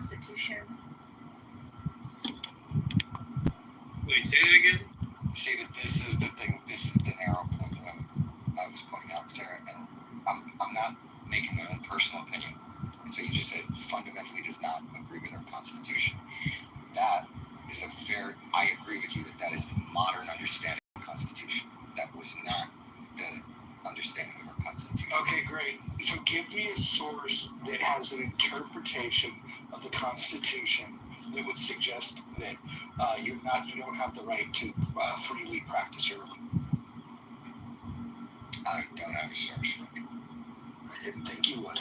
Constitution. Wait, say that again? See, this is the thing. This is the narrow point that I was pointing out, Sarah. And I'm not making my own personal opinion. So you just said fundamentally does not agree with our Constitution. That is a fair. I agree with you that is the modern understanding of the Constitution. That was not the understanding of our Constitution. Okay, great. So give me a source that has an interpretation of the Constitution that would suggest that you don't have the right to freely practice your religion. I don't have a source for it. I didn't think you would.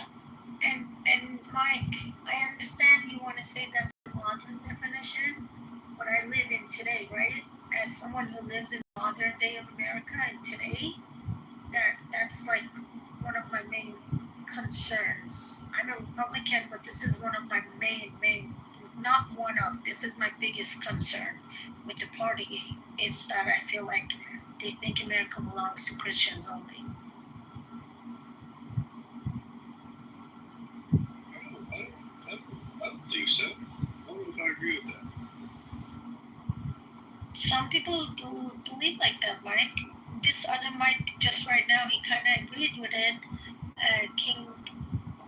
And Mike, I understand you want to say that's a modern definition, but I live in today, right? As someone who lives in modern day of America and today, that's like one of my main concerns. I'm a Republican, but this is one of my main, not one of, this is my biggest concern with the party, is that I feel like they think America belongs to Christians only. I don't think so. I don't know if I agree with that. Some people do believe like that, Mike. This other Mike, just right now, he kind of agreed with it. King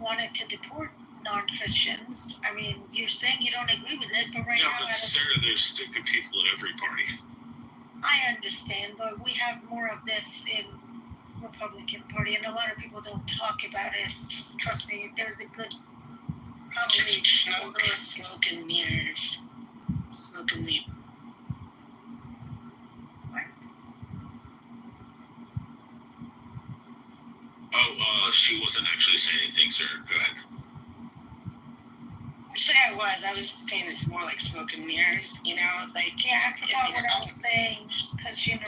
wanted to deport non-Christians. I mean, you're saying you don't agree with it, but right now... Yeah, but Sarah, there's stupid people in every party. I understand, but we have more of this in Republican Party, and a lot of people don't talk about it. Trust me, if there's a good... Probably just smoke and mirrors. Smoke and weed. Oh, she wasn't actually saying anything, sir. Go ahead. Actually, I was just saying it's more like smoke and mirrors, you know? Like, yeah, I forgot what I was saying, because you know...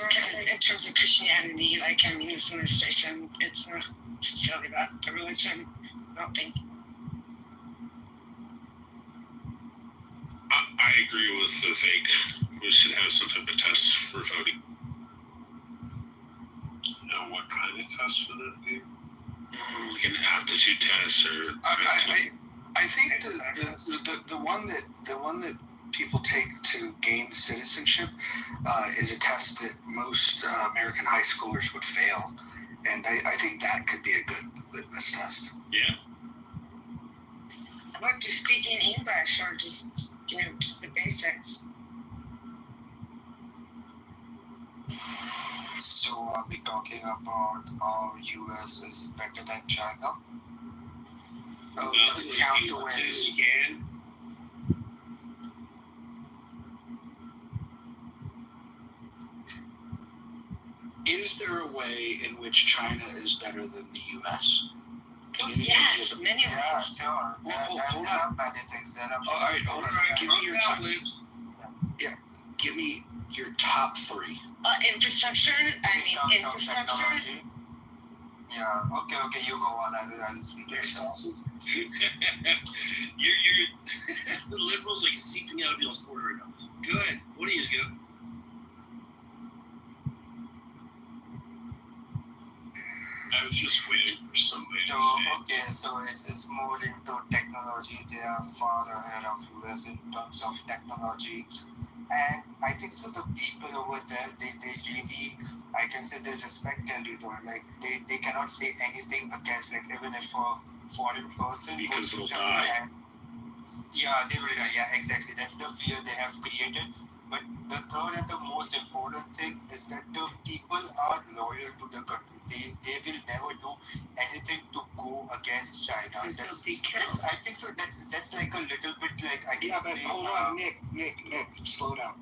In terms of Christianity, like, I mean, this administration, it's not necessarily about the religion, I don't think. I agree with the fake. We should have some type of test for voting. What kind of test would that be? Like an aptitude test, or I think the one that people take to gain citizenship is a test that most American high schoolers would fail, and I think that could be a good litmus test. Yeah. About just speaking English, or just just the basics. So are we talking about how US is better than China? Oh, Count the ways again. Is there a way in which China is better than the US? Yes, many ways. Yeah, sure. Hold there on. are many things. There are All right, hold on. Give me your top. Lives. Yeah, give me your top three. Infrastructure. I mean, in terms of infrastructure. technology. Yeah. Okay. You go on. I'll speak. You're the liberals like seeping out of y'all's border right now. Go ahead. What do you go? I was just waiting for somebody to So say. okay. So it's more into technology. They are far ahead of US in terms of technology. And I think so the people over there, they really, I can say they respect their leader. Like they cannot say anything against, like even if a foreign person Because goes to they'll die. China, yeah, they will die. Yeah, exactly. That's the fear they have created. But the third and the most important thing is that the people are loyal to the country. They will never do anything to go against China. I think so. That's like a little bit like I can Yeah, but say, hold on, Nick, slow down.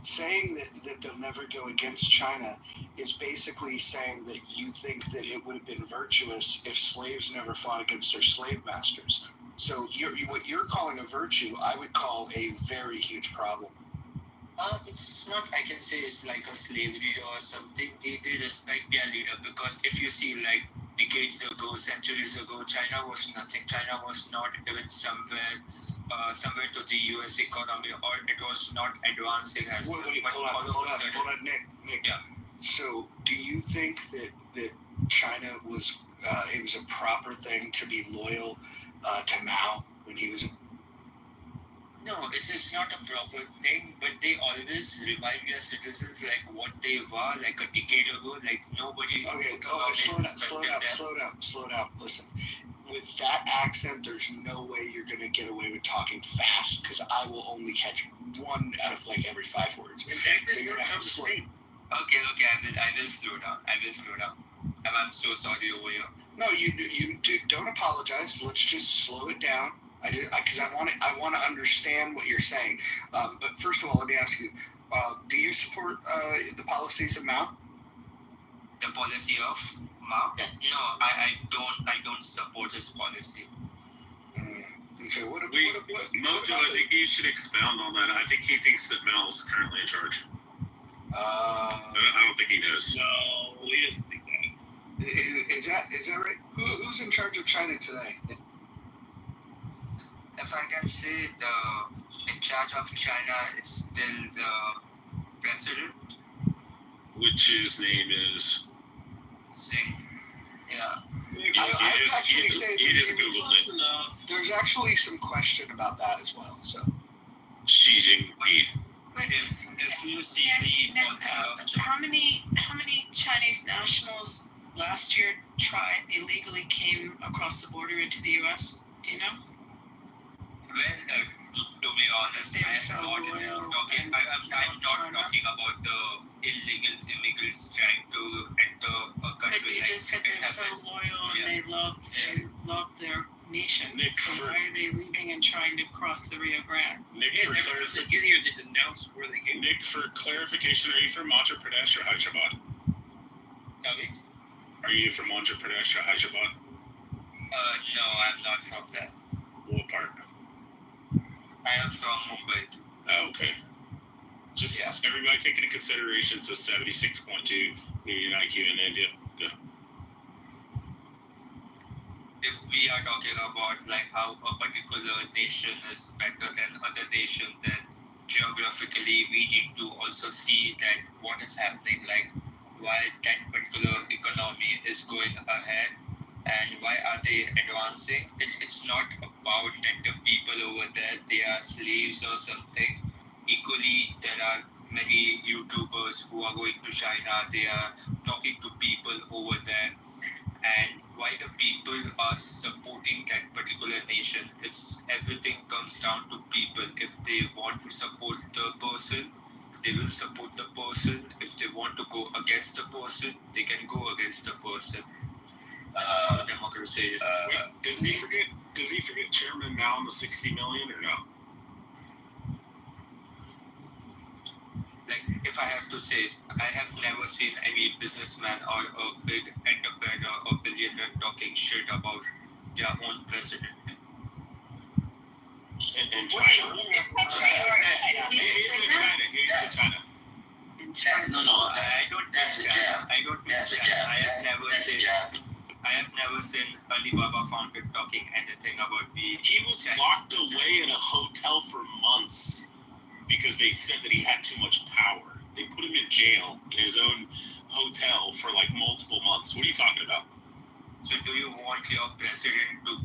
Saying that they'll never go against China is basically saying that you think that it would have been virtuous if slaves never fought against their slave masters. So what you're calling a virtue, I would call a very huge problem. It's not, I can say it's like a slavery or something. They respect their leader, because if you see like decades ago, centuries ago, China was nothing. China was not even somewhere to the US economy, or it was not advancing as well. Hold on, Nick. Yeah. So do you think that China was, it was a proper thing to be loyal to Mao when he was No, it's not a proper thing, but they always remind their citizens like what they were like a decade ago. Like nobody. Okay, slow down. Listen, with that accent, there's no way you're gonna get away with talking fast because I will only catch one out of like every 5 words. So you're gonna have to slow. Okay, I will slow down. I'm so sorry over here. No, you don't apologize. Let's just slow it down. Because I want to understand what you're saying. But first of all, let me ask you: do you support the policies of Mao? The policy of Mao? No, I don't support his policy. Okay, Mojo, I think you should expound on that. I think he thinks that Mao is currently in charge. I don't think he knows. No, he doesn't think that. Is that right? Who's in charge of China today? If I can say, in charge of China, it's still the president. Which his name is? Xing. Yeah. You just Googled it. Enough. There's actually some question about that as well. So Xi Jinping. If you see the policy of China. How many Chinese nationals last year illegally came across the border into the U.S.? Do you know? Well, to be honest, I'm not talking about the illegal immigrants trying to enter a country. But you like just said it they're so happens. loyal and Yeah. they love their nation. Nick, So why are they leaving and trying to cross the Rio Grande? Nick, Yeah, never as they get here, they denounce where they came. Nick, for clarification, are you from Madhya Pradesh or Hyderabad? Sorry? Are you from Madhya Pradesh or Hyderabad? No, I'm not from that. What part? I am from Mumbai. Oh, okay. Just everybody take into consideration it's a 76.2 median IQ in India. Yeah. If we are talking about like how a particular nation is better than other nation, then geographically we need to also see that what is happening, like why that particular economy is going ahead and why are they advancing. It's not about that the people over there they are slaves or something. Equally, there are many YouTubers who are going to China. They are talking to people over there, and why the people are supporting that particular nation. It's everything comes down to people. If they want to support the person, they will support the person. If they want to go against the person, they can go against the person. That's how democracy is. Does he forget Chairman Mao and the 60 million or no? Like, if I have to say, I have never seen any businessman or a big entrepreneur or billionaire talking shit about their own president. In China. In China. No, I don't think that. I don't think that. I have never seen Alibaba founder talking anything about the. He was locked away in a hotel for months because they said that he had too much power. They put him in jail in his own hotel for like multiple months. What are you talking about? So do you want your president to,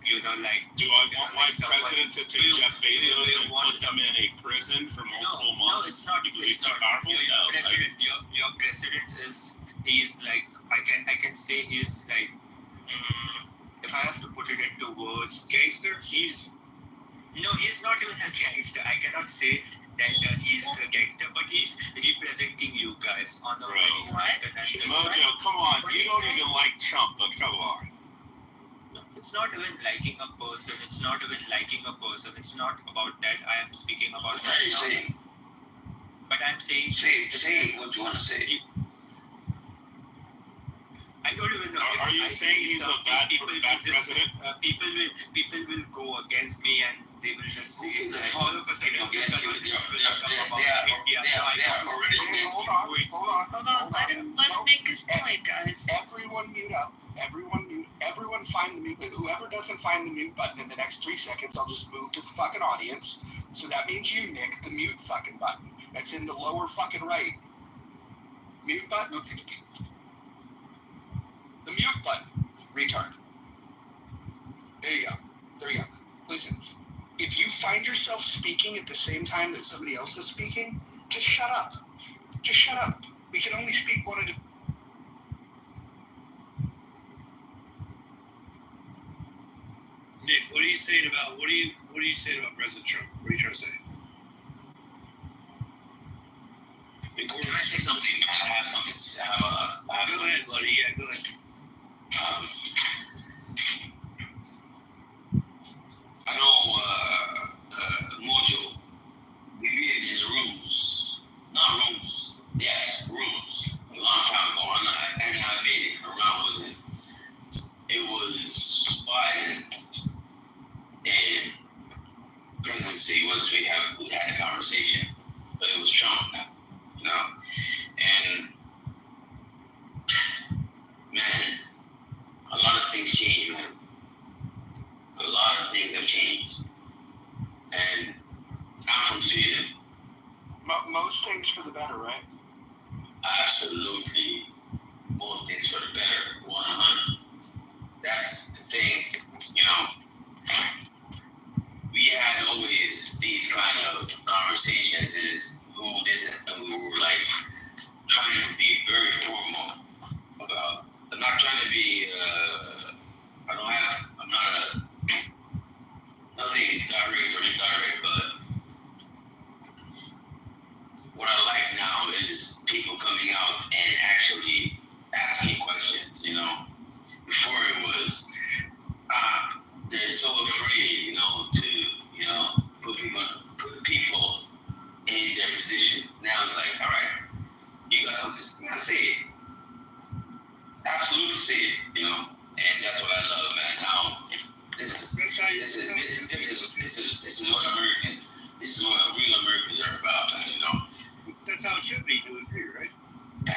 do I want my president to take Jeff Bezos and put him in a prison for multiple months it's not, because he's too powerful? Your president he's like, I can say he's like, if I have to put it into words, Gangster? He's not even a gangster. I cannot say that he's a gangster, but he's representing you guys on a very international. Mojo, come on. You don't even like Trump, but come on. No, it's not even liking a person. It's not even liking a person. It's not about that. I am speaking about. What are you saying? But I'm saying. Say what you want to say. I don't even know. Are you saying he's a bad president? People will go against me and they will just say Who gives a fuck? Against you? They are already against you. Hold on. Let him make his point, guys. Everyone mute up. Everyone mute. Everyone find the mute button. Whoever doesn't find the mute button in the next 3 seconds, I'll just move to the fucking audience. So that means you, Nick, the mute fucking button. That's in the lower fucking right. Mute button. The mute button. Retard. There you go. Listen, if you find yourself speaking at the same time that somebody else is speaking, just shut up. Just shut up. We can only speak one at a Nick, what are you saying about President Trump? What are you trying to say? Can I say something, man? I have something to say. I have Go something ahead, to say. buddy. Yeah, go ahead. I know Mojo, we be in his rooms. Not rooms. Yes, rooms. A long time ago. And I've been around with him. It was Biden and presidency we had a conversation, but it was Trump now, you know. And man, a lot of things changed, man. A lot of things have changed. And I'm from Sweden. most things for the better, right? Absolutely, both things for the better, 100. That's the thing, you know. We had always these kind of conversations is who this, and we were like trying to be very formal about. I'm not trying to be. I'm not nothing direct or indirect, but what I like now is people coming out and actually asking questions. You know, before it was they're so afraid, you know, to put people in their position. Now it's like, all right, you got something to say it. Absolutely say it, you know, and that's what I love, man. Now this is what real Americans are about, man, you know. That's how it should be. You agree, right?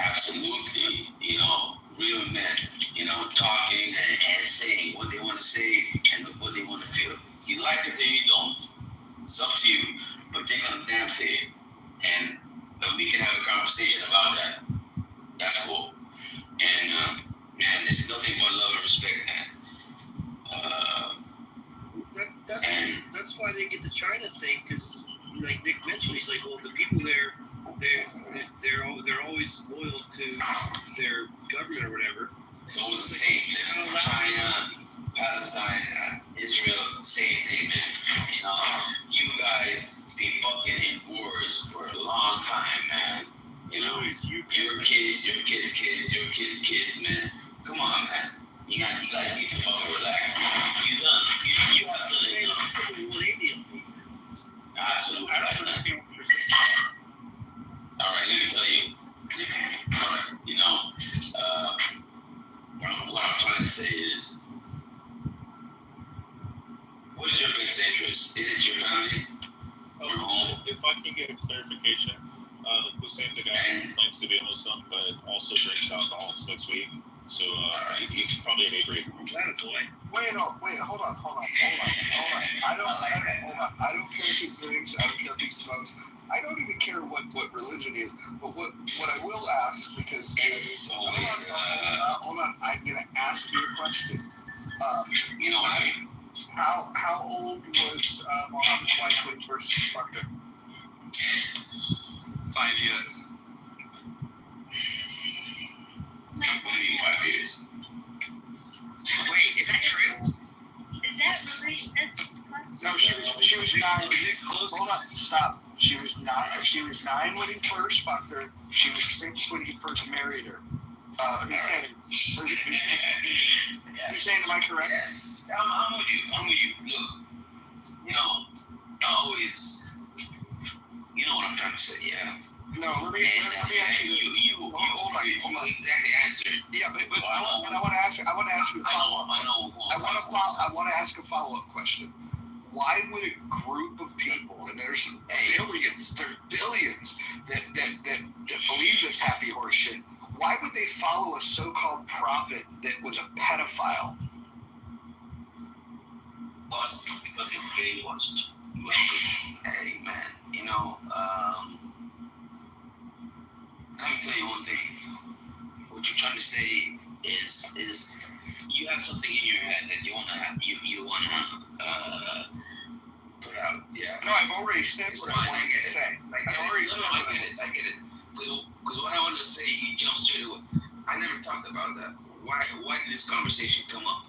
Absolutely, you know, real men, you know, talking and saying what they want to say and what they want to feel. You like it or you don't. It's up to you, but they're gonna damn say it, and we can have a conversation about that. That's cool. And man, there's nothing but love and respect, man. That's why they get the China thing, because like Nick mentioned, he's like, well, the people there, they're always loyal to their government or whatever. It's always the same, man. China, Palestine, Israel, same thing, man. You know, you guys been fucking in wars for a long time, man. You know, your kids, kids, man. Come on, man. You guys need to fucking relax. You done. You have done it enough. Absolutely. All right, let me tell you. All right, you know, what I'm trying to say is, what is your best interest? Is it your family? Or home? If I can get clarification, Hussein's a guy who claims to be a Muslim, but also drinks alcohol and smokes weed. So he's probably a neighbor. Wait, hold on. I don't care if he drinks. I don't care if he smokes. I don't even care what religion is. But what I will ask, because it's always hold on. I'm gonna ask you a question. You know what I mean? How old was Mohammed's wife when he first fucked her? 5 years. What do you mean 5 years? Wait, is that true? Is that really? That's just a question. No, she was 9. Hold on, stop. She was 9 when he first fucked her. She was 6 when he first married her. Hussein, am I correct? Yes, I'm with you. Look, you know, I always, you know what I'm trying to say, yeah. No, let me ask you. You exactly answered. Yeah, but I want to ask you a follow-up. I want to ask a follow-up question. Why would a group of people, and there's billions that believe this happy horse shit, why would they follow a so-called prophet that was a pedophile? But because he brainwashed. Hey man, you know, let me tell you one thing. What you're trying to say is you have something in your head that you wanna put out, yeah. already said It's what I fine, I wanted get to it. say. I already get said it. what I get it. Because what I want to say, you jump straight to it. I never talked about that. Why did this conversation come up?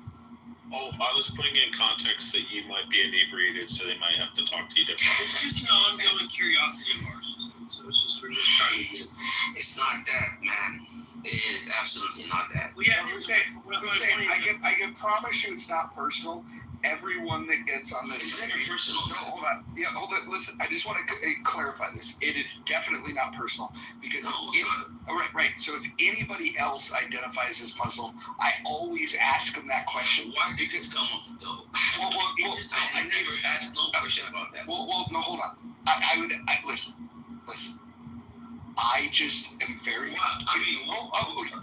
Oh, I was putting in context that you might be inebriated, so they might have to talk to you differently. It's just an ongoing curiosity of ours. So we're just trying to get. It's not that, man. It is absolutely not that. Well, yeah, I can promise you it's not personal. Everyone that gets on this. It's never personal. No, hold on. Yeah, hold on. Listen, I just want to clarify this. It is definitely not personal because right. So if anybody else identifies as Muslim, I always ask them that question. Why did this come up though? I never asked no question about that. Well, no, hold on. I listen. I just am very. What? I mean,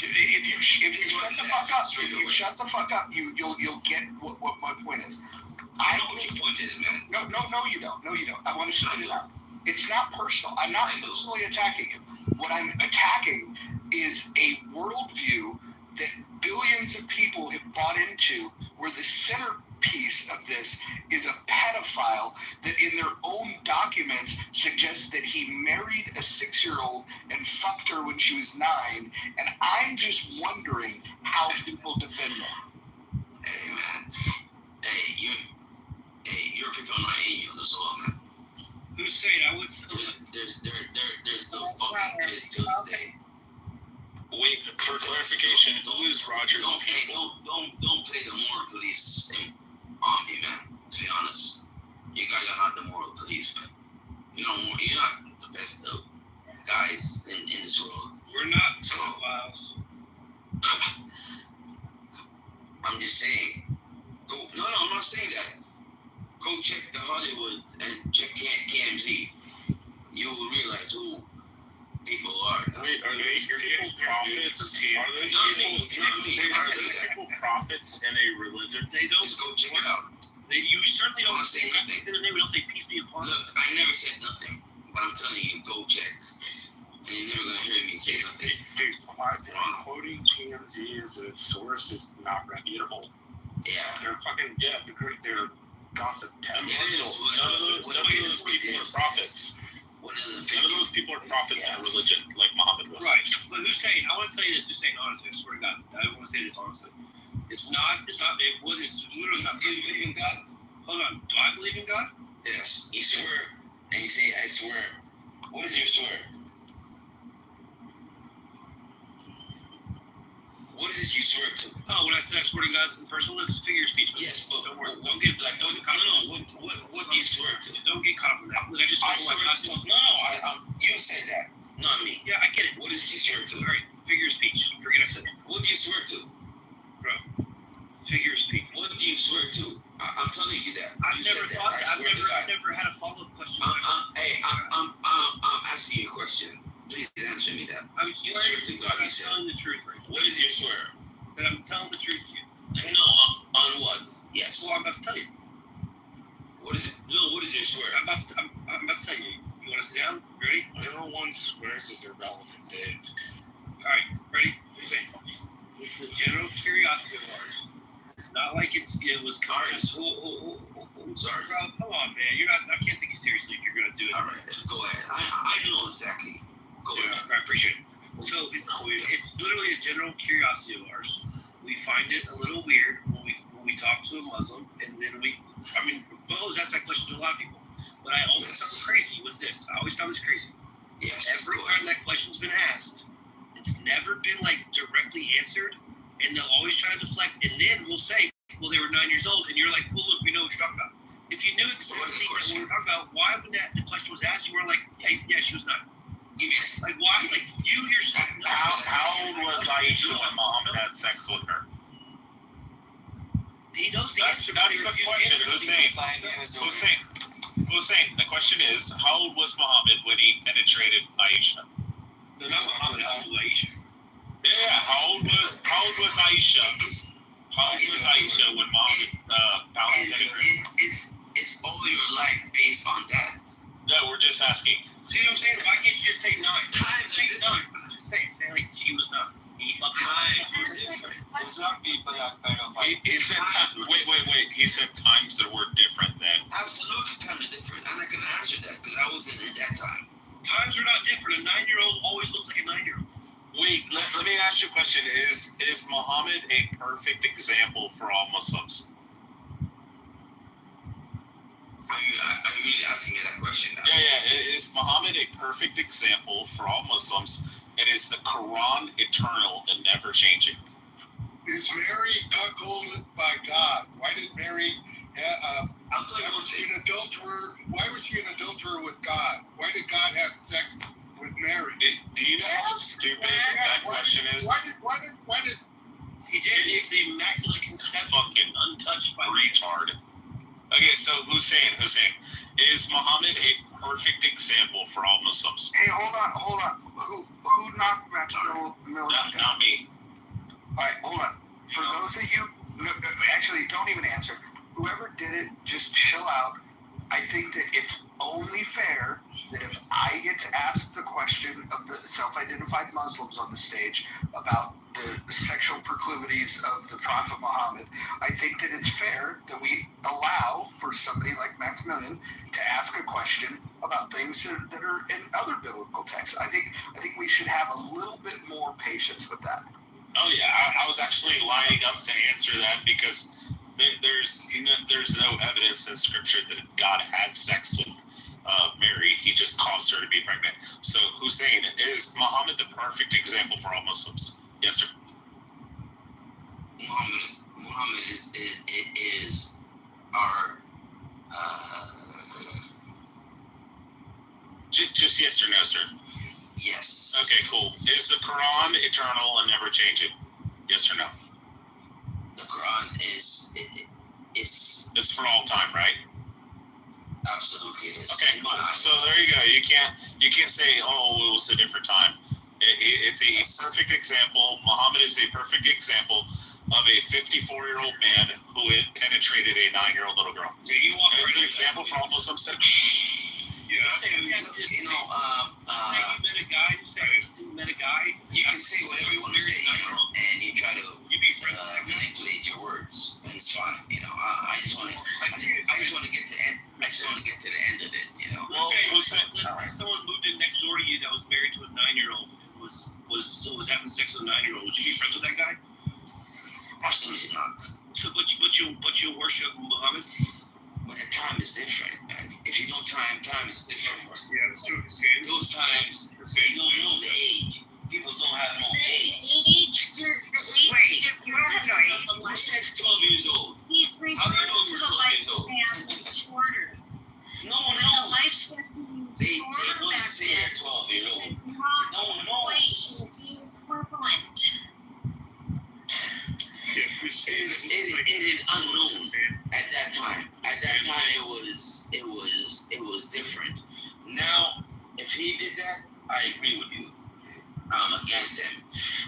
if you shut the fuck up, you'll get what my point is. I know what your point is, man. No, you don't. I want to spit it out. It's not personal. I'm not personally attacking you. What I'm attacking is a worldview that billions of people have bought into, where the centerpiece of this is a pedophile that in their own documents suggests that he married a 6-year-old and fucked her when she was 9, and I'm just wondering how people defend that. Hey, man. You're picking on my angels as well, man. Who's saying I would? They're still fucking kids to this day. Wait, for clarification, who is Roger? Don't play the moral police on me, man. To be honest, you guys are not the moral police, man. You're not the best guys in this world. We're not pedophiles. I'm just saying. No, I'm not saying that. Go check the Hollywood and check TMZ. You will realize who people are. Wait, are those people prophets? Are those people prophets in a religion? They don't. Just go check it out. You certainly don't say nothing. We don't say peace be upon you. Look, I never said nothing, but I'm telling you, go check. And you're never gonna hear me say nothing. Dude, quoting TMZ as a source is not reputable. Yeah. They're fucking they're gossip. None of those people are prophets. None of those people are prophets in a religion like Muhammad was. Right. But Hussein, I want to tell you this, Hussein, honestly, I swear to God. I want to say this honestly. It's literally not. Do you believe in God? Hold on. Do I believe in God? Yes. You swear, and you say, I swear. What is your swear? What is it you swear to? Oh, when I said I swear to God, it's in personal, it's figure of speech. Yes, but don't worry. Don't get like. What do you swear to? Don't get caught up with that. Look, I just swear to. No. You said that, not me. Yeah, I get it. What did you swear to? All right, figure of speech. Forget I said that. What do you swear to? Bro, figure of speech. What do you swear to? I'm telling you that. I've never had a follow-up question. I'm asking you a question. Please answer me that. I'm swear to God. You said. Telling the truth, right? What is your swear? That I'm telling the truth to you. No, on what? Yes. Well, I'm about to tell you. What is it? No, what is your swear? I'm about to tell you. You want to sit down? Ready? Whatever one swears is irrelevant, Dave. All right, ready? Okay. This is a general curiosity of ours. It's not like it was ours. Who's ours? Bro, come on, man. I can't take you seriously if you're gonna do it. All right, go ahead. I know exactly. Go ahead. I appreciate it. So it's literally a general curiosity of ours. We find it a little weird when we talk to a Muslim, and then I've always asked that question to a lot of people. But I always found crazy was this. I always found this crazy. Yes. Every time that question's been asked, it's never been directly answered, and they'll always try to deflect. And then we'll say, "Well, they were 9 years old," and you're like, "Well, look, we know what you're talking about." If you knew exactly what we were talking about, why when the question was asked, you were like, "Yeah, she was 9." Like why? Like you yourself. How old was Aisha when Muhammad had sex with her? He knows the answer. That's the question. Hussein, the question is, how old was Muhammad when he penetrated Aisha? No, not Muhammad. How old was Aisha? Yeah. How old was Aisha? How old was Aisha when Muhammad penetrated? It's all your life based on that. Yeah, we're just asking. See what I'm saying? Why can't you just say 9? Say 9. Just say it. Say like she was 9. Times are different. There's not people that are pedophiles. He said time. Wait. He said times Is the word different then? Absolutely, kind of different. I'm not gonna answer that because I wasn't at that time. Times are not different. A 9-year-old always looks like a 9-year-old. Wait, let me ask you a question. Is Muhammad a perfect example for all Muslims? Are you really asking me that question now? Yeah. Is Muhammad a perfect example for all Muslims? And is the Quran eternal and never changing? Is Mary cuckolded by God? Why did Mary I'll tell you one thing. an adulterer? Why was she an adulterer with God? Why did God have sex with Mary? Do you know how stupid that question is? Why did He did. It's the Immaculate Conception. Fucking untouched by retard. Okay, so Hussein, is Muhammad a perfect example for all Muslims? Hey, hold on. Who knocked Maxwell down? Not me. All right, hold on. For those of you, actually, don't even answer. Whoever did it, just chill out. I think that it's only fair that if I get to ask the question of the self-identified Muslims on the stage about the sexual proclivities of the Prophet Muhammad, I think that it's fair that we allow for somebody like Maximilian to ask a question about things that are in other biblical texts. I think we should have a little bit more patience with that. Oh yeah, I was actually lining up to answer that because there's no evidence in Scripture that God had sex with Mary. He just caused her to be pregnant. So Hussein, is Muhammad the perfect example for all Muslims? Yes, sir. Muhammad is our just yes or no, sir. yes. Okay, cool. Is the Quran eternal and never changing? Yes or no? The Quran is It's for all time, right? absolutely it is. Okay, cool. So there you go. You can't say, oh, it was a different time. It's a perfect example. Muhammad is a perfect example of a 54-year-old man who had penetrated a 9-year-old little girl. So you walk It's an example for all Muslims. Yeah. You know, you met a guy. you can say whatever you want to say, and you try to You be friends with that guy. manipulate your words, and it's fine. I just want to get to end. I just want to get to the end of it. Well, Hussein, Let's say someone moved in next door to you that was married to a 9-year-old and was having sex with a 9-year-old. Would you be friends with that guy? Absolutely not. So, but you worship Muhammad? But the time is different, man. If you know time is different. Yeah, that's true. Those times, you don't know the age. People don't have no age. The age difference is Who says 12 years old? He's referring How do you know to he's the 12 years old? lifespan is shorter. No one But the knows. lifespan being They shorter want back to say then they're 12 years old. does not No one equate knows. to the equivalent. It is unknown at that time. At that time, it was different. Now, if he did that, I agree with you. I'm against him.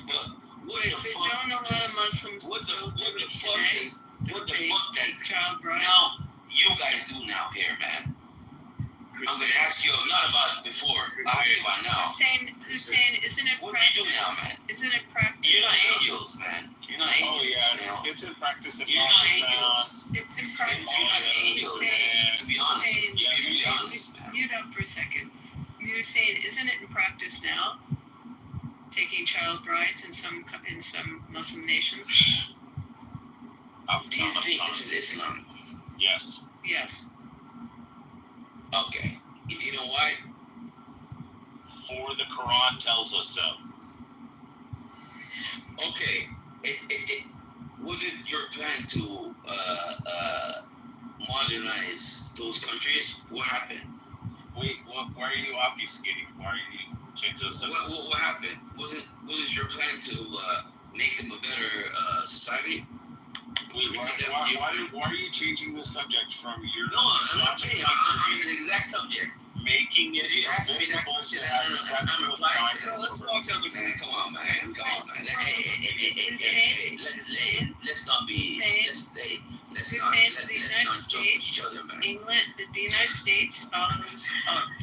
But what the fuck? Don't a lot of Muslims What the still do fuck it today? is What the they fuck take child brides? now you guys do now here, man? I'm gonna ask you not about before. I'll ask you about now. Hussein, isn't it What do you do now, man? Isn't it practice? You're not angels, man. You're not angels. oh yeah, it's in practice. You're not angels. It's in You're practice. not angels, man. To be honest, to be really honest, man. Mute up for a second. Hussein, isn't it in practice now? Taking child brides in some Muslim nations? Do you think this is Islam? Yes. Yes. Okay. Do you know why? For the Quran tells us so. Okay. Was it your plan to modernize those countries? What happened? Wait, why are you obfuscating? Why are you changing the subject? What happened? Was it your plan to make them a better society? Wait, why are you changing the subject from your... No, I'm not changing. I'm on the exact subject. Making it If you ask me that question, I'm replying to that. Let's walk down the Man, come on, man. Hey, let's not be. Let's not joke with each other, man. The United States follows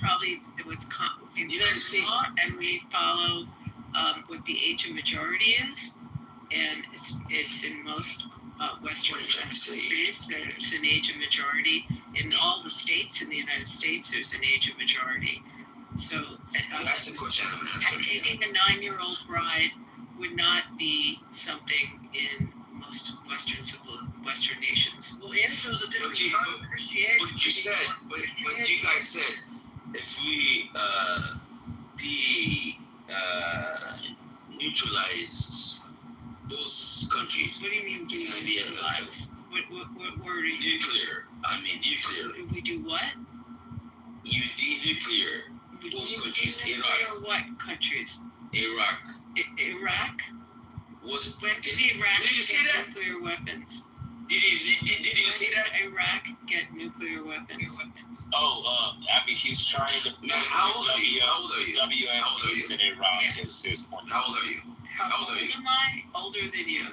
probably what's in United States law, and we follow what the age of majority is, and it's in most Western What are you trying to say? countries. There's an Asian majority. In all the states in the United States, there's an Asian majority. So You asked the question, I'm answering. taking a 9-year-old bride would not be something in most Western nations. Well, Antidote's a different But you- kind of Christianity. But you said, but you guys said, if we neutralize those countries, What do you mean it's gonna be denuclearize? What word are you nuclear. I mean nuclear. We do what? You denuclear We those countries. denuclear what countries? Iraq Iraq? was. When did Iraq did you see get that? nuclear weapons? Did you see that? Iraq get nuclear weapons? Oh, I mean, he's trying to. Man, how old are you? How old are you? How old are WMPs you? in Iraq Yeah. is his point. How old are you? How old are you? am I? Older than you.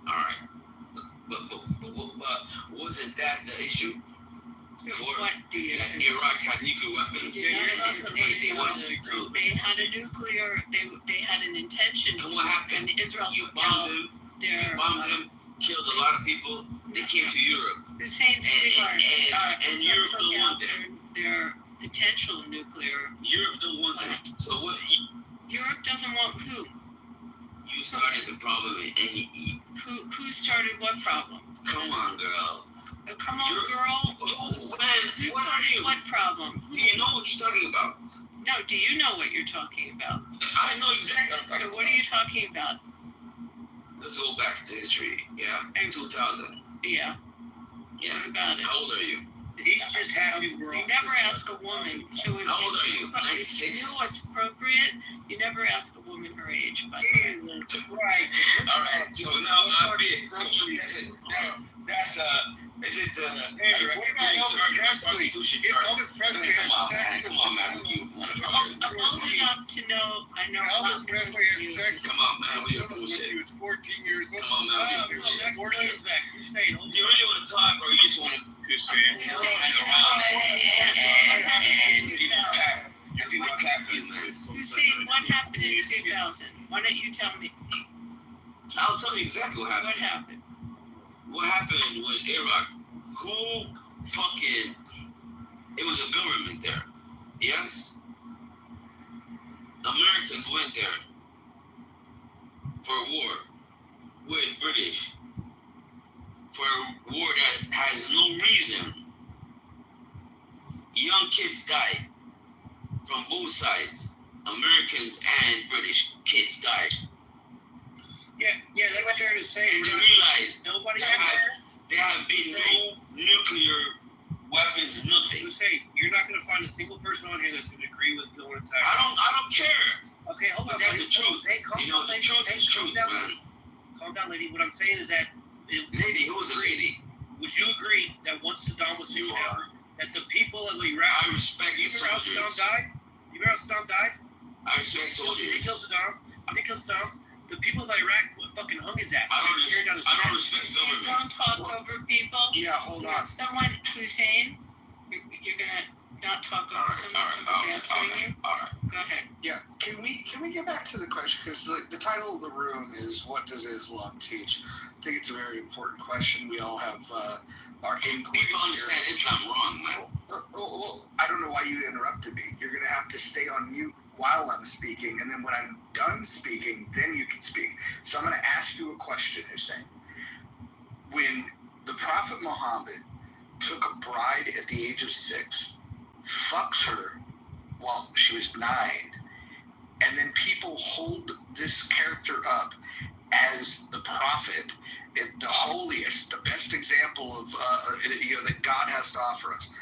All right. But wasn't that the issue? So For what do you? that Iraq had nuclear weapons, and they wanted to. They had a nuclear. They had an intention. And what happened? And Israel You took bombed out them. their. You bombed them. Killed a lot of people. They came to Europe. Hussein's sweetheart. and Israel Europe took don't out want them. their potential nuclear. Europe don't want them. So what? Europe doesn't want who? You started the problem, and you, Who started what problem? come on, girl. Come on, Europe- girl. Oh man, Who what are started you? what problem? Do you know what you're talking about? No, do you know what you're talking about? I know exactly what I'm talking So what are you talking about? Let's go back to history. Yeah, 2000. Yeah, Yeah. what about it? How old are you? He's just happy we're You all. never ask a woman. So if, How old are you? if you 96? know what's appropriate, you never ask a woman her age. By the way. Right. All right. So now I'm big. So that's is it Hey, what about Elvis Presley? Constitution If charter? Elvis Presley Come on, had man. sex Come on, man. You I'm motherfucker. old enough to know. I know. a lot Elvis more Presley than had you. sex Come on, man. With with your someone when bullshit. he was 14 years old. Come on, man. With your bullshit. Do you really want to talk, or you just want to hang around and people clap? And people clap for you, man. Hussein, what happened in 2000? Why don't you tell me? I'll tell you exactly what What happened. happened? What happened with Iraq? Who fucking? It was a government there. Yes. Americans went there for a war with British. For a war that has no reason. Young kids died from both sides. Americans and British kids died. Yeah, that's fair to say. And they realized Nobody there have been no nuclear weapons, nothing. Hussein, you're not going to find a single person on here that's going to agree with going to I don't care. Okay, hold But on. that's lady. the truth. Hey, calm You know, down, the lady. truth Hey, is calm truth, down. man. Calm down, lady. What I'm saying is that. Lady, who was a lady? Would you agree that once Saddam was taken out, that the people of Iraq. I respect You the remember how Saddam soldiers. died? You remember how Saddam died? I respect He killed soldiers. Saddam. He killed Saddam. The people of Iraq fucking hung his ass. I Tearing down his don't neck. respect You government. don't talk over people. Yeah, hold on. Someone, Hussein, you're gonna not talk over someone. Someone's answering you. All right. Go ahead. Yeah, can we get back to the question, because the title of the room is "What Does Islam Teach?" I think it's a very important question. We all have our inquiry People understand Islam wrong, man. well, I don't know why you interrupted me. You're going to have to stay on mute while I'm speaking, and then when I'm done speaking, then you can speak. So I'm going to ask you a question, Hussein. When the Prophet Muhammad took a bride at the age of 6, fucks her while she was 9, and then people hold this character up as the prophet, the holiest, the best example of that God has to offer us.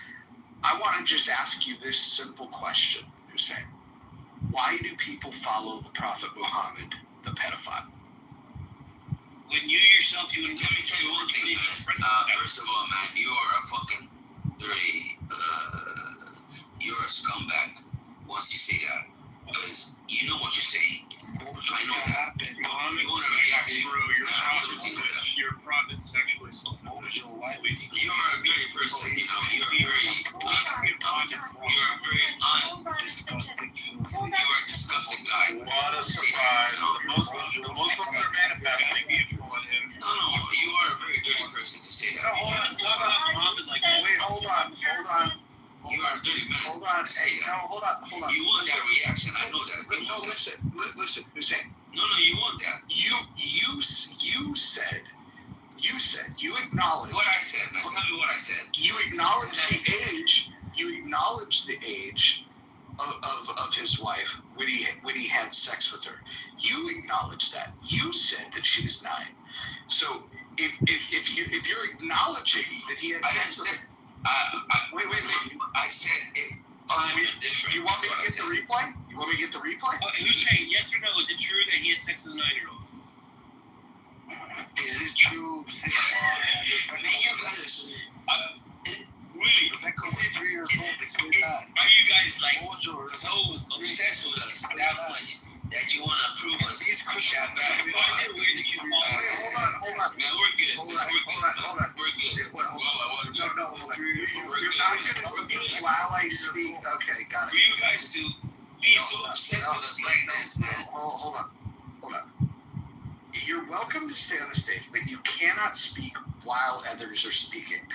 I want to just ask you this simple question, Hussein. Why do people follow the Prophet Muhammad, the pedophile? When you yourself, you wouldn't. Let me tell you one thing, man. First of all, man, you are a fucking dirty, you're a scumbag once you say that. Because you know what you're saying. I know that. You want to react to Your prophet sexually assaulted. You're a dirty person, you know. You're a disgusting guy. What a surprise. The Muslims are manifesting. No, you are a Hold on. Say Hey, no, hold on. You want that reaction? I know that. You No, want that. listen, Hussein. No, you want that. You acknowledge What I said, man. Tell me what I said. you acknowledge the age. You acknowledge the age of his wife when he had sex with her. You acknowledge that. You said that she was 9. So if you're acknowledging that he had sex with her, wait. I said it. Time is different. You want me to get the replay? Who's saying yes or no? Is it true that he had sex with a 9-year-old? Is it true? Man, you guys, really? Rebecca was 3 years old. Are you guys like so obsessed with us that much that you want to prove us? Shut up. Hold on. Man, we're good. Hold on. We're good. No. You're not going to speak while I speak. Okay, got For it. you guys to be so obsessed with us like this, man. Hold on. You're welcome to stay on the stage, but you cannot speak while others are speaking.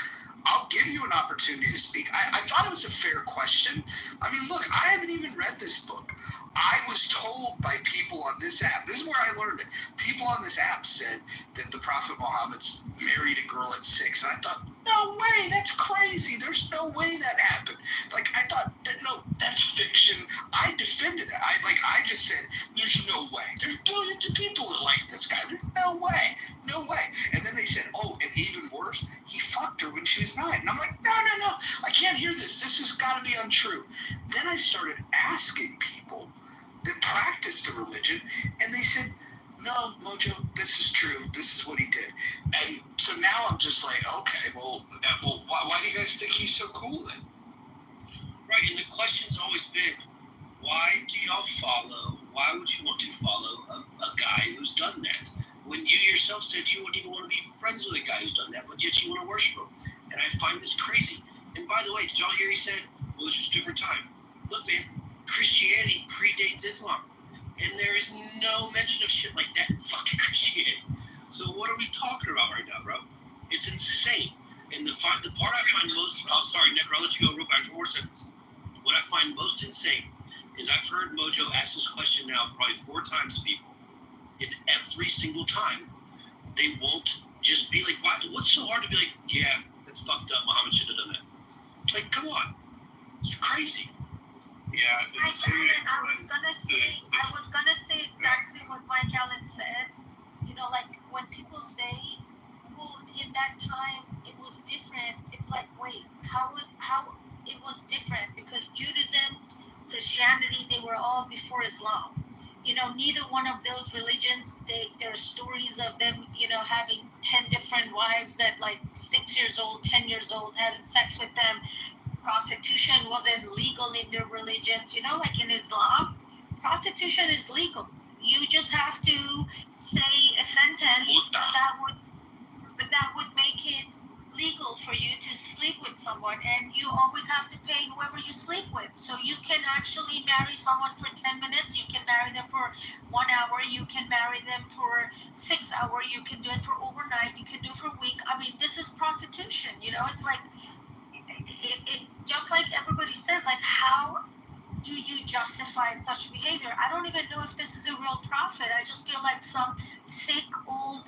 I'll give you an opportunity to speak. I thought it was a fair question. I mean, look, I haven't even read this book. I was told by people on this app, this is where I learned it. People on this app said that the Prophet Muhammad married a girl at 6. And I thought, no way, that's crazy. There's no way that happened. Like, I thought, no, that's fiction. I defended it. I just said, there's no way. There's billions of people that like this guy. There's no way. And then they said, oh, and even worse, he fucked her when she was 9. And I'm like, no, I can't hear this. This has got to be untrue. Then I started asking people that practiced the religion, and they said, no, Mojo, this is true. This is what he did. And so now I'm just like, okay, well why do you guys think he's so cool then? Right, and the question's always been, why do y'all follow? Why would you want to follow a guy who's done that? When you yourself said you wouldn't even want to be friends with a guy who's done that, but yet you want to worship him. And I find this crazy. And by the way, did y'all hear he said, well, it's just a different time. Look, man, Christianity predates Islam. And there is no mention of shit like that in fucking Christianity. So what are we talking about right now, bro? It's insane. And the part I find most... Oh, sorry, Necker, I'll let you go real fast. 1 more sentence. What I find most insane is I've heard Mojo ask this question now probably 4 times to people. And every single time, they won't just be like, why? What's so hard to be like, yeah, that's fucked up. Muhammad should have done that. Like, come on. It's crazy. Yeah. I was gonna say exactly what Mike Allen said. You know, like when people say, well, in that time it was different. It's like, wait, how it was different? Because Judaism, Christianity, they were all before Islam. You know, neither one of those religions, there are stories of them, you know, having 10 different wives at like 6 years old, 10 years old, having sex with them. Prostitution wasn't legal in their religions. You know, like in Islam, prostitution is legal. You just have to say a sentence that would make it legal for you to sleep with someone, and you always have to pay whoever you sleep with. So you can actually marry someone for 10 minutes, you can marry them for 1 hour, you can marry them for 6 hours, you can do it for overnight, you can do it for a week. I mean, this is prostitution, you know. It's like, it just like everybody says, like, how do you justify such behavior? I don't even know if this is a real prophet. I just feel like some sick old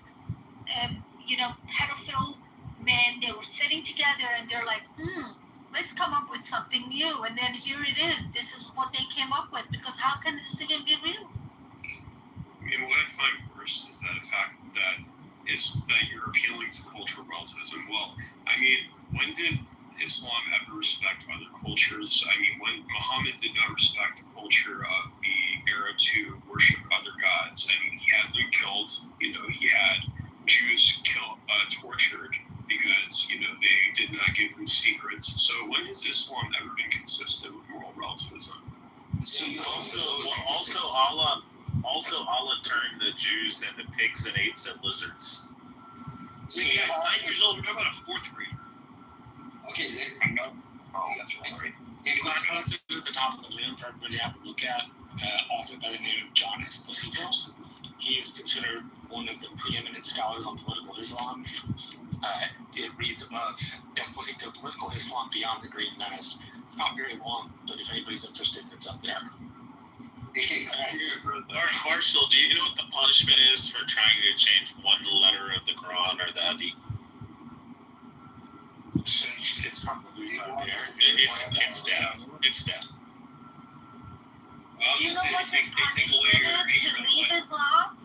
pedophile men, they were sitting together and they're like, let's come up with something new. And then here it is. This is what they came up with. Because how can this even be real? And what I find worse is that the fact that you're appealing to cultural relativism. Well, I mean, when did Islam ever respect other cultures? I mean, when Muhammad did not respect the culture of the Arabs who worship other gods. I mean, he had them killed. You know, he had Jews tortured because, you know, they did not give them secrets. So when has Islam ever been consistent with moral relativism? Also Allah turned the Jews into pigs and apes and lizards. So yeah, 9 years old, we're talking about a 4th grade. Okay, that's right. Last posted at the top of the list for everybody to have a look at, author by the name of John Esposito. He is considered one of the preeminent scholars on political Islam. It reads above Esposito, Political Islam Beyond the Green Menace, It's not very long, but if anybody's interested, it's up there. Marshall, do you know what the punishment is for trying to change one letter of the Quran or the Hadith? It's probably not there. It's death. It's death. Do you know what the punishment is to leave Islam?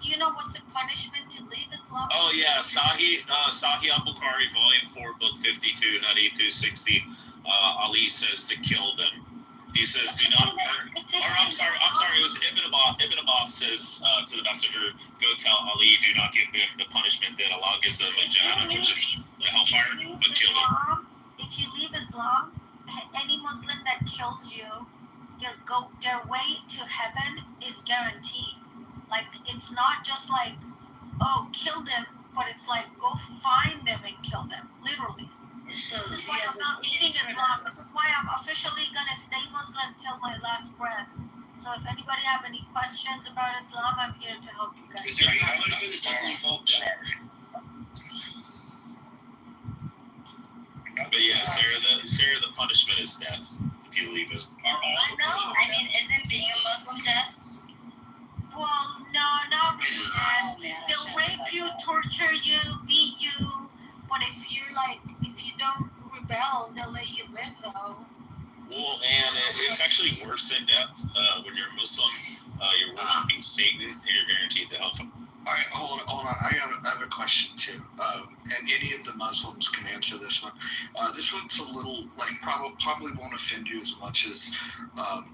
Do you know what's the punishment to leave Islam? Oh yeah, Sahih al-Bukhari, Volume 4, Book 52, Hadith 260. Ali says to kill them. He says, "Do not hurt." Or I'm sorry. It was Ibn Abbas says to the messenger, "Go tell Ali, do not give them the punishment that Allah gives them in Jahannam, which is the hellfire, but kill them." If you leave Islam, any Muslim that kills you, their way to heaven is guaranteed. Like, it's not just like, oh, kill them, but it's like, go find them and kill them, literally. So this is why I'm not leaving Islam. This is why I'm officially gonna stay Muslim till my last breath. So if anybody have any questions about Islam, I'm here to help you guys. Is there any punishment that doesn't involve death? But yeah, Sarah, the punishment is death if you leave us. No, I mean, isn't being a Muslim death? well, no, not really. They'll rape you, torture you, beat you. But if you don't rebel, they'll let you live though. Well, and it's actually worse than death. When you're a Muslim, you're worshiping Satan, and you're guaranteed the hellfire. All right, hold on. I have a question too, and any of the Muslims can answer this one. This one's a little probably won't offend you as much as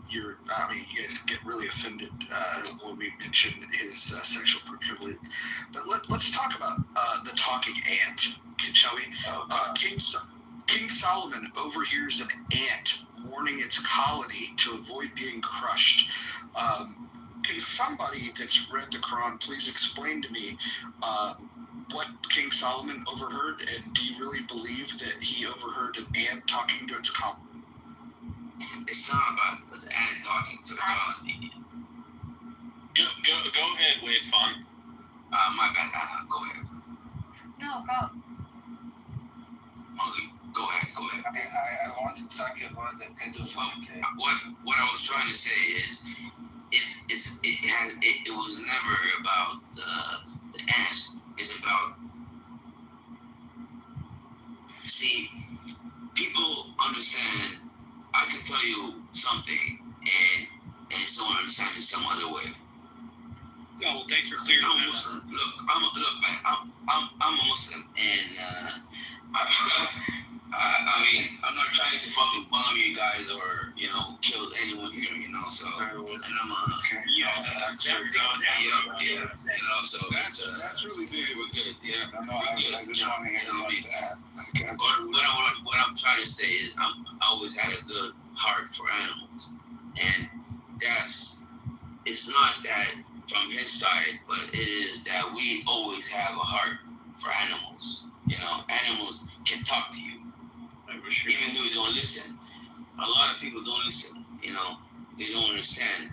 you guys get really offended when we mention his sexual proclivity. But let's talk about the talking ant, shall we? King Solomon overhears an ant warning its colony to avoid being crushed. Can somebody that's read the Quran please explain to me what King Solomon overheard, and do you really believe that he overheard an ant talking to its colony? It's not about the ant talking to the colony. Go ahead, Wade Fun. My bad, Anna, go ahead. No, go. Okay, go ahead. I want to talk about the pedophile. What I was trying to say is it was never about the ants. It's about, see, people understand. I can tell you something and someone understands it some other way. Oh, well, thanks for clearing I'm that Muslim. I'm a Muslim, and I mean, I'm not trying to fucking bomb you guys or kill anyone here, So, and I'm So that's really big. we're good. Yeah, I know. we're good. I just want to hear about that. What I'm trying to say is, I always had a good heart for animals, and it's not that from his side, but it is that we always have a heart for animals. Animals can talk to you, even though you don't listen. A lot of people don't listen. They don't understand.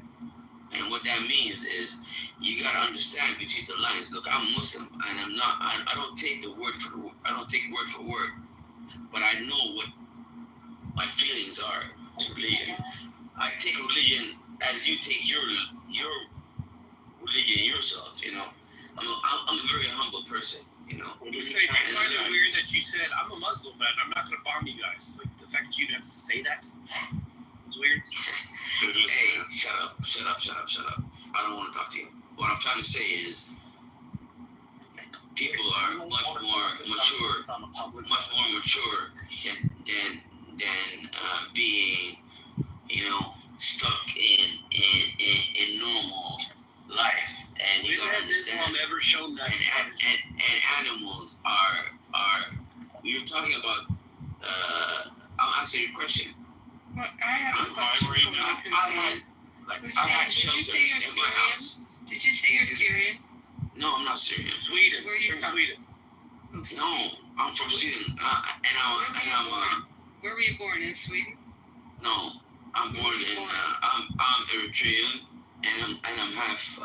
And what that means is you gotta understand between the lines. Look, I'm Muslim, and I'm not. I don't take word for word, but I know what my feelings are to religion. I take religion as you take your religion yourself. I'm a very humble person. Well, I find it weird that you said, I'm a Muslim, man. I'm not going to bomb you guys. Like, the fact that you'd have to say that is weird. Hey, shut up. I don't want to talk to you. What I'm trying to say is, people are much more mature than being, stuck in normal life. And you gotta understand. Has Islam ever shown that? And animals are. You're talking about. I'll answer your question. Well, I have a question for you. I had shelters in my house. Did you say you're Syrian? No, I'm not Syrian. Sweden. Where are you from? Sweden. No, I'm from Sweden. Where were you born? In Sweden? No, I'm born in. I'm Eritrean, and I'm half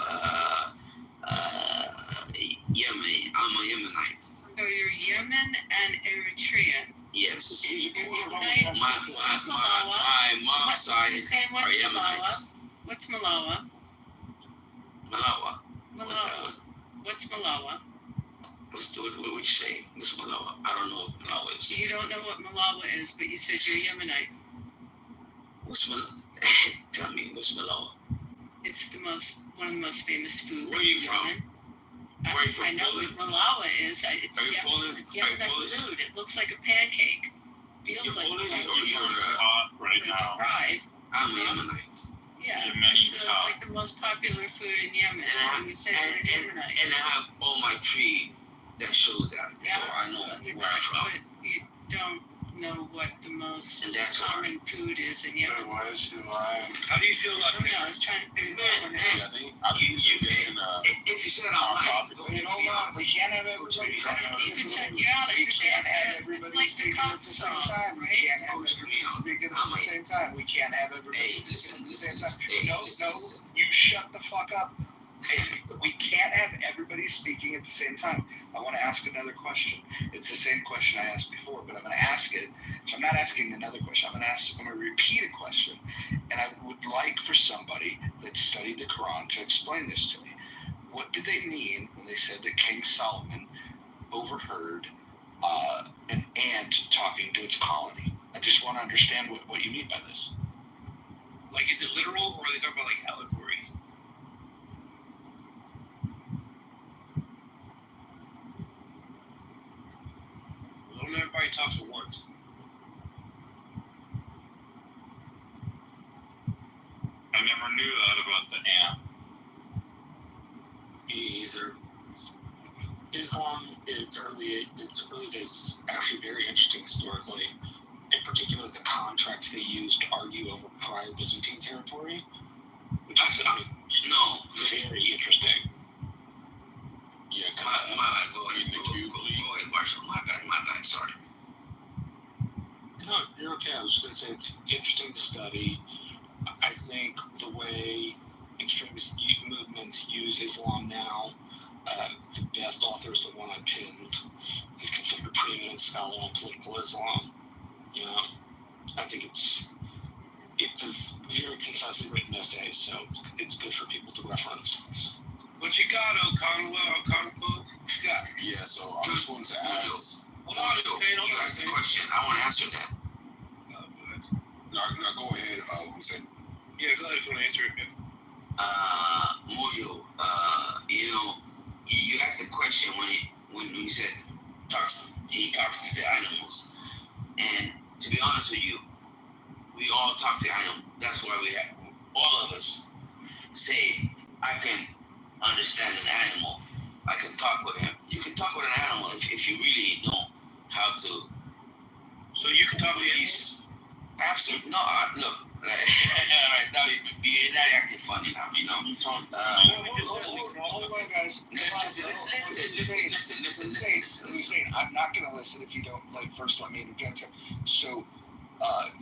Yemen. I'm a Yemenite. So you're Yemen and Eritrean. Yes. You're Yemenite. My What's Malawa? Malawa. Malawa. What's Malawa? What would you say? What's Malawa? I don't know what Malawa is. You don't know what Malawa is, but you said you're Yemenite. What's Malawa? Tell me, what's Malawa? It's one of the most famous foods. Where are you from? Where are you from? I know what Malawa is. It's Yemenite food. It looks like a pancake. Feels you're like Polish pancake. or you're right But it's now. fried. I'm Yemenite. Yeah, Yemeni it's like the most popular food in Yemen. And you said you're Yemenite. And I have all my tree that shows that, so I know where I'm from. But you don't know what the most And that's common food is in Yemen. Why is he lying? How do you feel I about don't know. I was trying to figure that one out. If you said I'm lying, Wait, hold on. We can't have everybody. I need to check you out. We It's can't have like everybody the speaking cock at the same song, time. We right? can't have everybody speaking at the same time. We can't have everybody speaking at the same time. No, you shut the fuck up. Hey, we can't have everybody speaking at the same time. I want to ask another question. It's the same question I asked before, but I'm going to ask it. So I'm not asking another question. I'm going to repeat a question, and I would like for somebody that studied the Quran to explain this to me. What did they mean when they said that King Solomon overheard an ant talking to its colony? I just want to understand what you mean by this. Like, is it literal, or are they talking about, like, allegory? Don't everybody talk at once. I never knew that about the ant. Islam, its early days is actually very interesting historically. In particular, the contracts they used to argue over prior Byzantine territory, which is very interesting. Yeah, go ahead, Marshall. My bad, sorry. No, you're okay. I was just going to say it's interesting to study. I think the way extremist movements use Islam now, the best author is the one I pinned. He's considered a preeminent scholar on political Islam. You know, I think it's a very concisely written essay, so it's good for people to reference. What you got, Okonkwo? Yeah, so I just wanted to ask. Hold on, you asked the question. I want to answer that. No, go ahead. Who said? Yeah, go ahead if you want to answer it. Mojo, you asked the question when you said he talks to the animals, and to be honest with you, we all talk to animals. That's why we have all of us say I can understand an animal. I can talk with him. You can talk with an animal if you really know how to. So you can talk to animals? Absolutely. No, look. Right now you're not acting funny now. Hold on, guys. Listen. I'm not going to listen if you don't first let me interject here. So,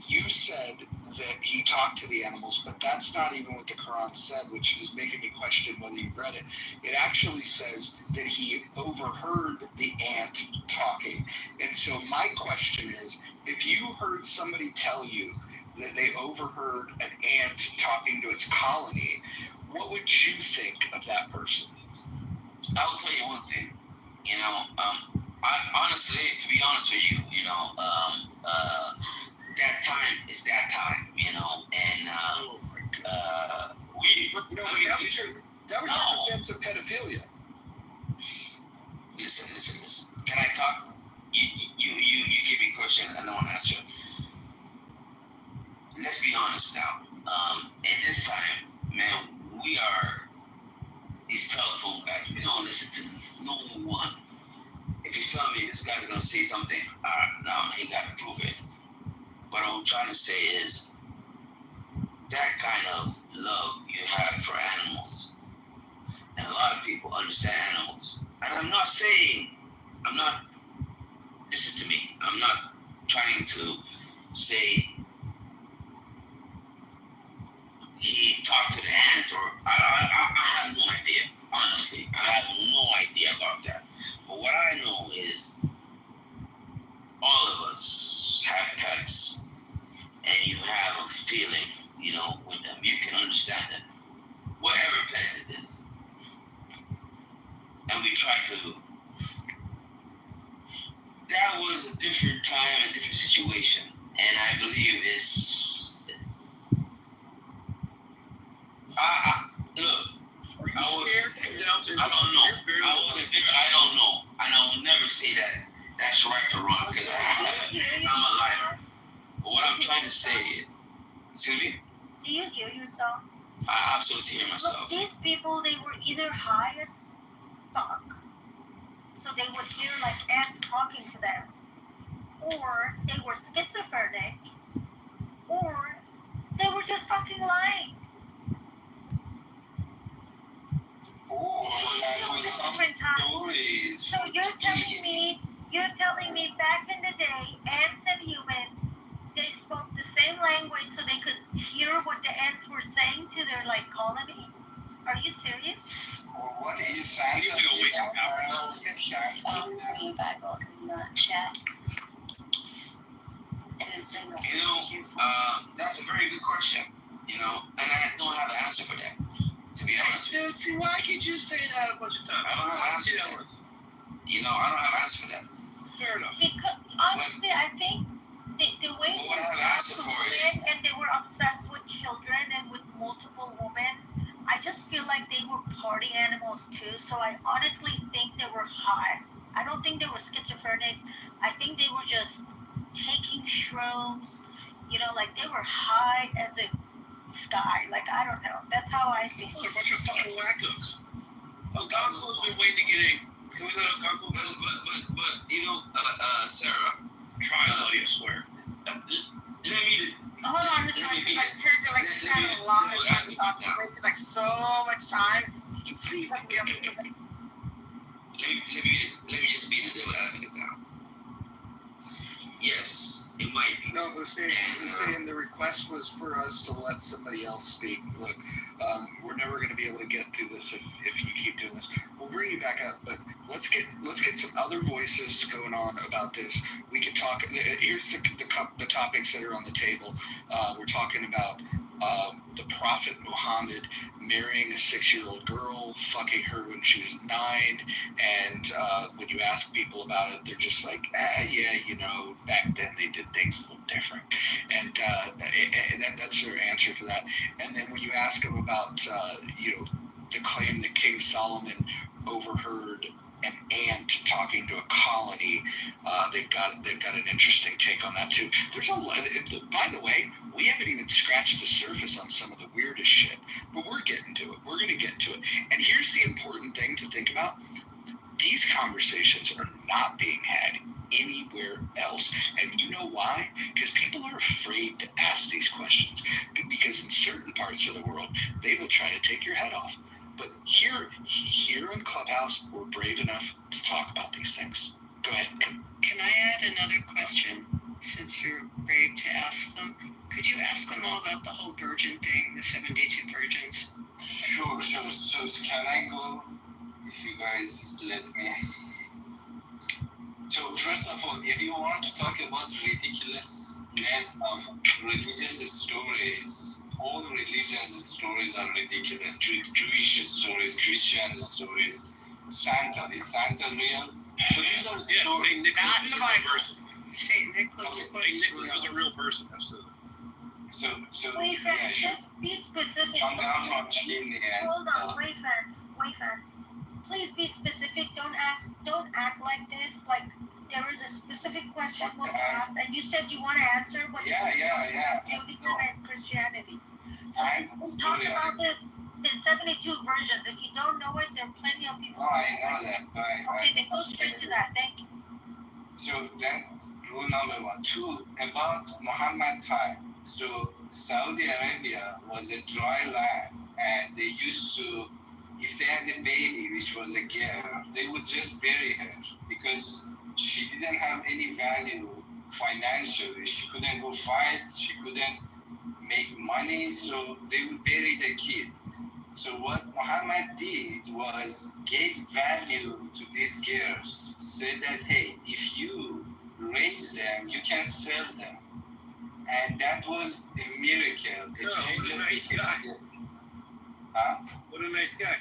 you said that he talked to the animals, but that's not even what the Quran said, which is making me question whether you've read it. It actually says that he overheard the ant talking. And so my question is, if you heard somebody tell you that they overheard an ant talking to its colony, what would you think of that person? I will tell you one thing. I honestly, to be honest with you, that time is that time, and that was your defense of pedophilia. Listen. Can I talk? You give me a question and I want to answer it. Let's be honest now. At this time, man, we are these telephone guys. We don't listen to no one. If you tell me this guy's gonna say something, no, he gotta prove it. But what I'm trying to say is that kind of love you have for animals, and a lot of people understand animals. And I'm not, listen to me, I'm not trying to say he talked to the ant, or I have no idea. Honestly, I have no idea about that. But what I know is all of us have pets, and you have a feeling, with them. You can understand them. whatever planet it is. And we try to. That was a different time, a different situation. And I believe it's. Look, I don't know. I wasn't there. I don't know. And I will never say that that's right or wrong because I'm a liar. But what I'm trying to say, excuse me? Do you hear yourself? I absolutely hear myself. Look, these people, they were either high as fuck, so they would hear like ants talking to them, or they were schizophrenic, or they were just fucking lying. Or with some stories. So you're telling me back in the day, ants and humans, they spoke the same language so they could hear what the ants were saying to their like colony? Are you serious? Or what is Santa? You need to go wake up Bring it back up in the chat. And then send them. You know, that's a very good question. You know, and I don't have an answer for that. To be honest with you. Why can't you just say that a bunch of times? I don't have an answer for that. You know, I don't have an answer for that. Fair enough. Because honestly, I think the way Well, what I have an answer for is. and they were obsessed with children and with multiple women, I just feel like they were party animals too. So I honestly think they were high. I don't think they were schizophrenic. I think they were just taking shrooms. You know, like they were high as a sky. Like I don't know. That's how I think. They're a bunch of fucking wackos. Algonquin's been waiting to get in. Can we let Algonquin? But you know, Sarah. Try, buddy, I swear. Let me. Hold on, like seriously, like you had a lot of time to talk. You wasted like so much time. Can you please let me else? Let me just be the devil advocate now. Yes, it might be. No, Hussein, the request was for us to let somebody else speak. Look, we're never going to be able to get through this if you keep doing this. We'll bring you back up, but let's get some other voices going on about this. We can talk. Here's the topics that are on the table. We're talking about the Prophet Muhammad marrying a 6-year-old girl, fucking her when she was 9, and when you ask people about it, they're just like, yeah, you know, back then they did things a little different, and that's their answer to that. And then when you ask them about, the claim that King Solomon overheard an ant talking to a colony, they've got an interesting take on that too. There's a lot. By the way, we haven't even scratched the surface on some of the weirdest shit, but we're getting to it. We're going to get to it. And here's the important thing to think about. These conversations are not being had anywhere else. And you know why? Because people are afraid to ask these questions. Because in certain parts of the world, they will try to take your head off. But here in Clubhouse, we're brave enough to talk about these things. Go ahead. Can I add another question, since you're brave to ask them? Could you ask them all about the whole virgin thing, the 72 virgins? Sure. So can I go? If you guys let me. So first of all, if you want to talk about ridiculousness of religious stories, all religious stories are ridiculous. Jewish stories, Christian stories, Santa. Is Santa real? So these are Saint Nicholas not in the Bible. Saint Nicholas was a real person, absolutely. So Wait, yeah, fan, sure. just be specific. I'm talking Hold on, wait, fan. Please be specific. Don't act like this. Like there is a specific question we'll ask, and you said you want to answer what Yeah. Judaism and Christianity. So I'm let's talk about the 72 versions. If you don't know it, there are plenty of people. No, I know that. Okay, then go straight to that. Thank you. So then, rule number 1. 2, about Muhammad time. So Saudi Arabia was a dry land, and they used to, if they had a baby, which was a girl, they would just bury her because she didn't have any value financially. She couldn't go fight. She couldn't make money, so they would bury the kid. So what Muhammad did was gave value to these girls, said that, hey, if you raise them, you can sell them. And that was a miracle, a change of behavior. Huh? What a nice guy.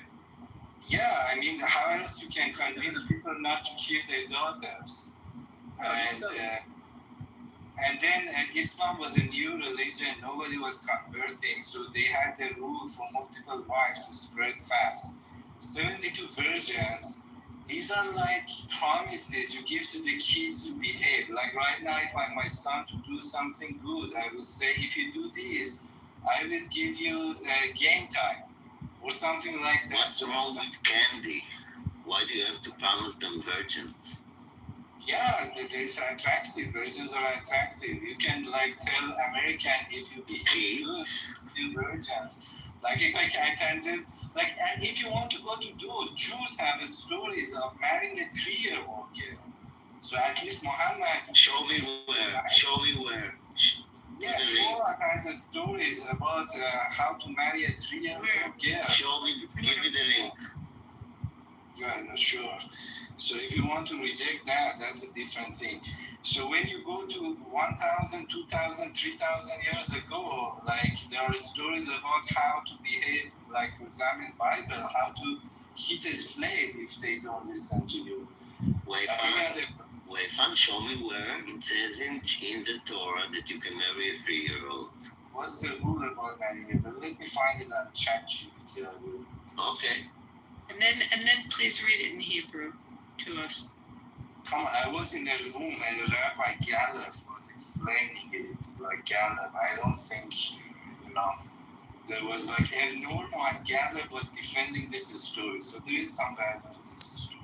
Yeah, I mean, how else you can convince people not to kill their daughters? And then Islam was a new religion. Nobody was converting, so they had the rule for multiple wives to spread fast. 72 virgins. These are like promises you give to the kids to behave. Like right now, if I my son to do something good, I will say, if you do this, I will give you game time or something like that. What's wrong with candy? Why do you have to promise them virgins? Yeah, it's attractive. Virgins are attractive. You can like tell American if you behave good, still virgins. Like if I can do like, and if you want to go to those, Jews have stories of marrying a 3-year-old girl. So at least Muhammad. Show me where. Yeah, Torah has stories about how to marry a 3-year-old girl. Show me, give me the link. You are not sure. So if you want to reject that, that's a different thing. So when you go to 1,000, 2,000, 3,000 years ago, like there are stories about how to behave, like for example in Bible, how to hit a slave if they don't listen to you. Wait, show me where it says in the Torah that you can marry a 3-year-old. What's the rule about marrying? Let me find it on ChatGPT. Okay. And then please read it in Hebrew to us. Come on, I was in a room and Rabbi Gallup was explaining it. Like Gallup, I don't think, there was like a normal and Gallup was defending this story. So there is some value to this story.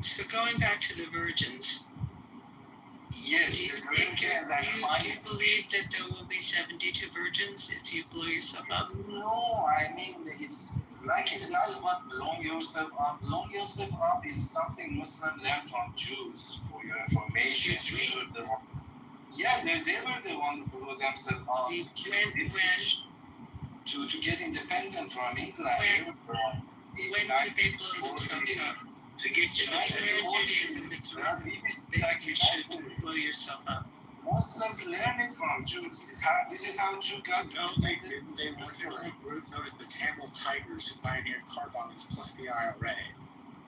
So going back to the virgins. Yes, do you believe that there will be 72 virgins if you blow yourself up? No, I mean, it's not about blowing yourself up. Blowing yourself up is something Muslims learn from Jews, for your information. Jews were the one. Yeah, they were the one who blew themselves up to get independent from England. When did they blow themselves up? To get Judaism, it's wrong that you should blow yourself up. Muslims learn it from Jews. This is how Jews got. No, they didn't. They were group known as the Tamil Tigers who pioneered car bombings plus the IRA.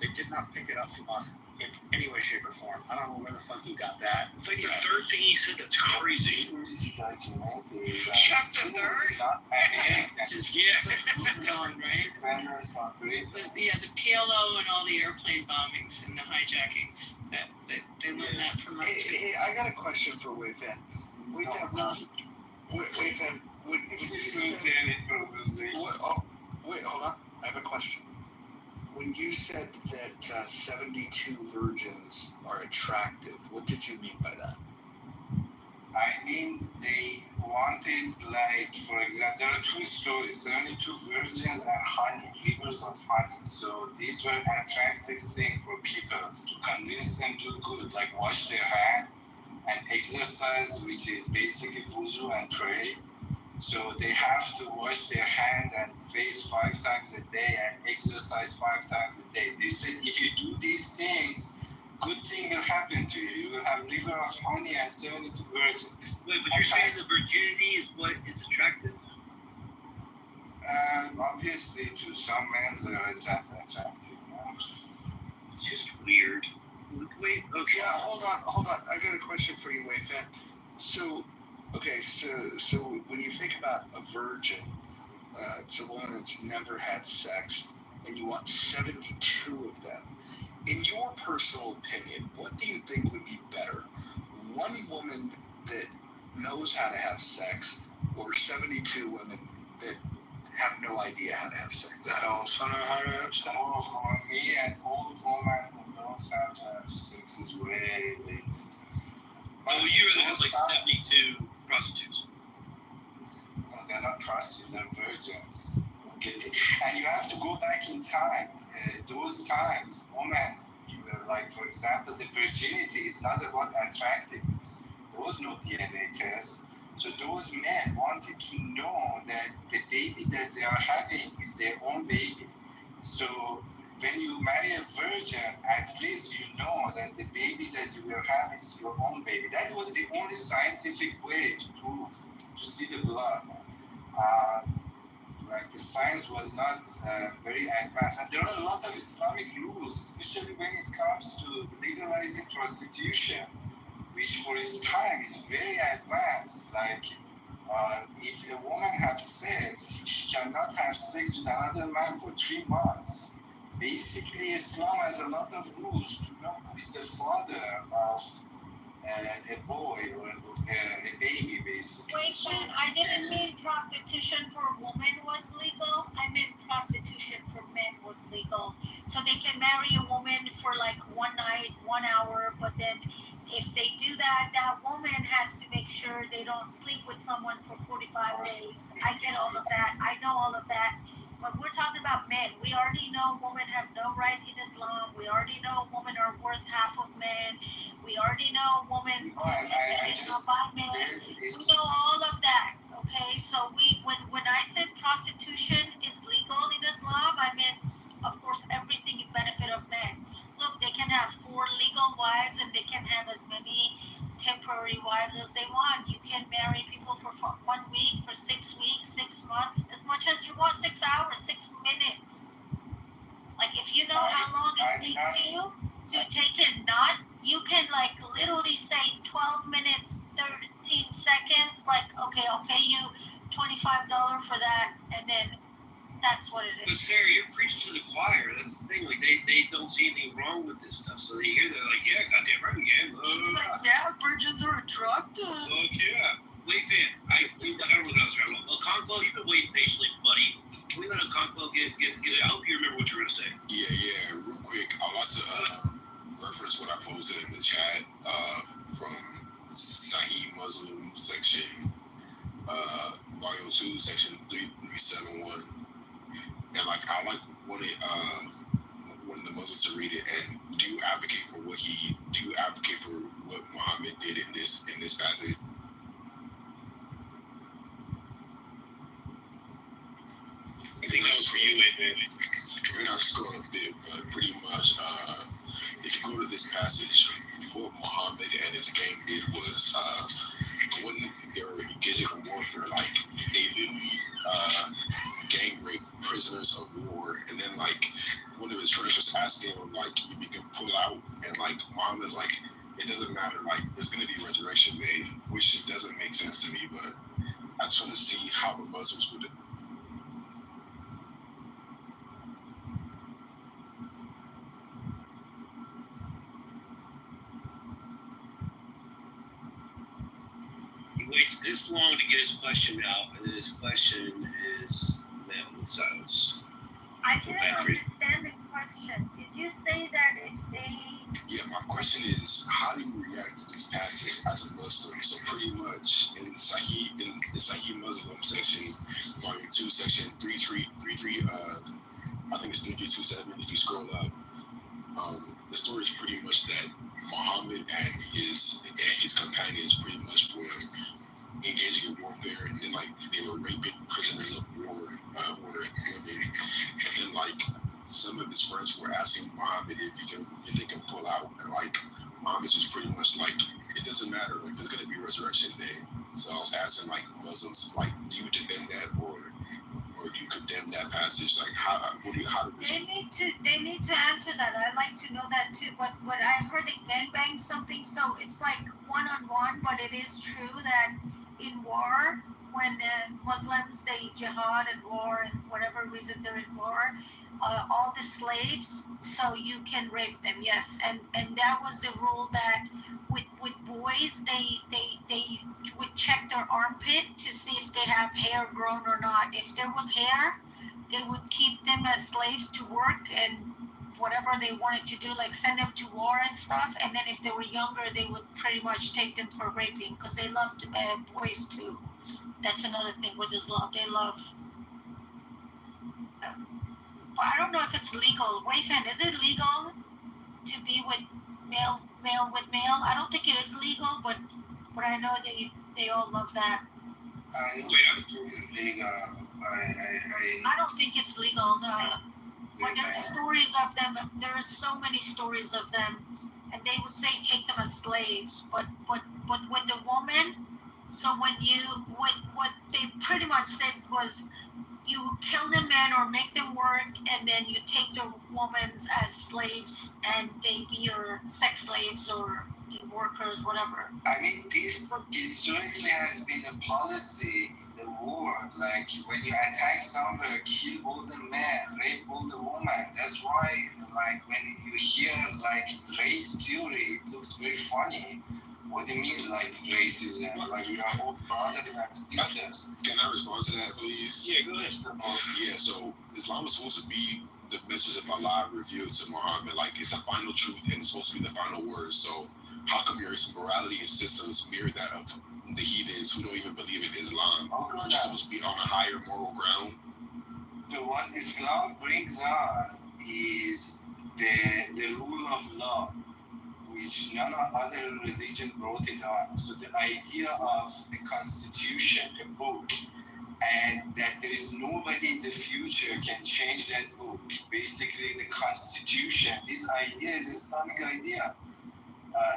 They did not pick it up from us in any way, shape, or form. I don't know where the fuck you got that. It's like the third thing he said that's crazy. Just the third? Just keep going, right? But yeah, the PLO and all the airplane bombings and the hijackings, they learned that from us too. Hey, I got a question for Wei-Fan. Wei-Fan, wait, hold on. I have a question. When you said that 72 virgins are attractive, what did you mean by that? I mean, they wanted, like, for example, there are two stories, 72 virgins and honey, rivers of honey. So these were attractive things for people to convince them to do good, like wash their hand and exercise, which is basically wuzu and pray. So they have to wash their hand and face 5 times a day and exercise 5 times a day. They said if you do these things, good thing will happen to you. You will have river of honey and 72 virgins. Wait, but you're saying the virginity is what is attractive? Obviously, to some men, it's not attractive. It's just weird. Wait, okay. Yeah, hold on. I got a question for you, Wei-Fan. So when you think about a virgin, it's a woman that's never had sex, and you want 72 of them. In your personal opinion, what do you think would be better? One woman that knows how to have sex, or 72 women that have no idea how to have sex? That also know how to have sex. For me, an old woman who knows how to have sex is way, way better. Oh, you rather have like 72 prostitutes? No, they're not prostitutes, they're virgins. And you have to go back in time. Those times, women, like for example, the virginity is not about attractiveness. There was no DNA test. So those men wanted to know that the baby that they are having is their own baby. So when you marry a virgin, at least you know that the baby that you will hand is your own baby. That was the only scientific way to prove, to see the blood. Like the science was not very advanced, and there are a lot of Islamic rules, especially when it comes to legalizing prostitution, which for its time is very advanced. Like if a woman has sex, she cannot have sex with another man for 3 months. Basically, Islam has a lot of rules to know who is the father of a boy or a baby, basically. Wait, but I didn't mean prostitution for women was legal. I meant prostitution for men was legal. So they can marry a woman for like one night, 1 hour, but then if they do that, that woman has to make sure they don't sleep with someone for 45 days. I get all of that. I know all of that. But we're talking about men. We already know women have no right in Islam. We already know women are worth half of men. We already know women are by men. We know all of that. Okay, so when I said prostitution is legal in Islam, I meant, of course, everything in benefit of men. Look, they can have 4 legal wives and they can have as many temporary wives as they want. You can marry people for 1 week, for 6 weeks, 6 months, as much as you want, 6 hours, 6 minutes. Like if you know how long it takes you to take a nut, you can like literally say 12 minutes, 13 seconds, like, okay, I'll pay you $25 for that, and then that's what it But is. Sarah, you're preaching to the choir. That's the thing. Like they don't see anything wrong with this stuff, so they hear that like, yeah, goddamn right, we can. Yeah, virgins are attractive. Fuck yeah. Wait, fan. I don't know what else right now. Conquo, you've been waiting patiently, buddy. Can we let Conquo get it? I hope you remember what you were gonna say. Yeah. Real quick, I'd like to reference what I posted in the chat from Sahih Muslim section, volume 2, section 3371. And like I like one of the Muslims to read it. And do you advocate for what Muhammad did in this passage? I think that was for you, man. We're not scroll up there, but pretty much, if you go to this passage, what Muhammad and his gang did was, when they were engaging in warfare, like they literally gang rape prisoners of war, and then like one of his friends was asking him like if he can pull out, and like Muhammad's like, it doesn't matter, like there's gonna be resurrection made, which doesn't make sense to me, but I just want to see how the Muslims would. He waits this long to get his question out, and then his question is met with silence. I didn't understand the question. Did you say that if they... Yeah, my question is, how do you react to this passage as a Muslim? So pretty much in Sahih Muslim section, volume 2, section 33, I think it's 3327, if you scroll up, the story is pretty much that Muhammad and his companions pretty much were engaging in warfare, and then like they were raping prisoners of war, or women, and then like some of his friends were asking Muhammad if they can pull out, and like Muhammad was pretty much like, it doesn't matter, like there's gonna be resurrection day. So I was asking like Muslims, like, do you defend that, or do you condemn that passage? Like how do this? They need to answer that. I'd like to know that too. But I heard it gangbang something, so it's like one-on-one, but it is true that in war, when Muslims, they jihad and war, and whatever reason they're in war, all the slaves, so you can rape them, yes. And that was the rule that with boys, they would check their armpit to see if they have hair grown or not. If there was hair, they would keep them as slaves to work and whatever they wanted to do, like send them to war and stuff. And then if they were younger, they would pretty much take them for raping, because they loved boys too. That's another thing with Islam. They love. But I don't know if it's legal. Wayfan, is it legal to be with male with male? I don't think it is legal, but I know they all love that. I don't think it's legal. I don't think it's legal, no. But there are stories of them. There are so many stories of them, and and they would say take them as slaves. But when the woman, so what they pretty much said was you kill the men or make them work, and then you take the women as slaves, and they be your sex slaves or workers, whatever. I mean, this historically has been a policy in the world. Like when you attack somewhere, kill all the men, rape all the women. That's why, like when you hear like race theory, it looks very funny. What do you mean, like racism? Like we are all brothers and sisters. Can I respond to that, please? Yeah, go ahead. Yeah, so Islam is supposed to be the message of Allah revealed to Muhammad. Like it's a final truth and it's supposed to be the final word. So how come your morality and systems mirror that of the heathens who don't even believe in Islam? You're supposed to be on a higher moral ground. So what Islam brings on is the rule of law, which none other religion brought it on. So the idea of a constitution, a book, and that there is nobody in the future can change that book. Basically, the constitution, this idea is Islamic idea.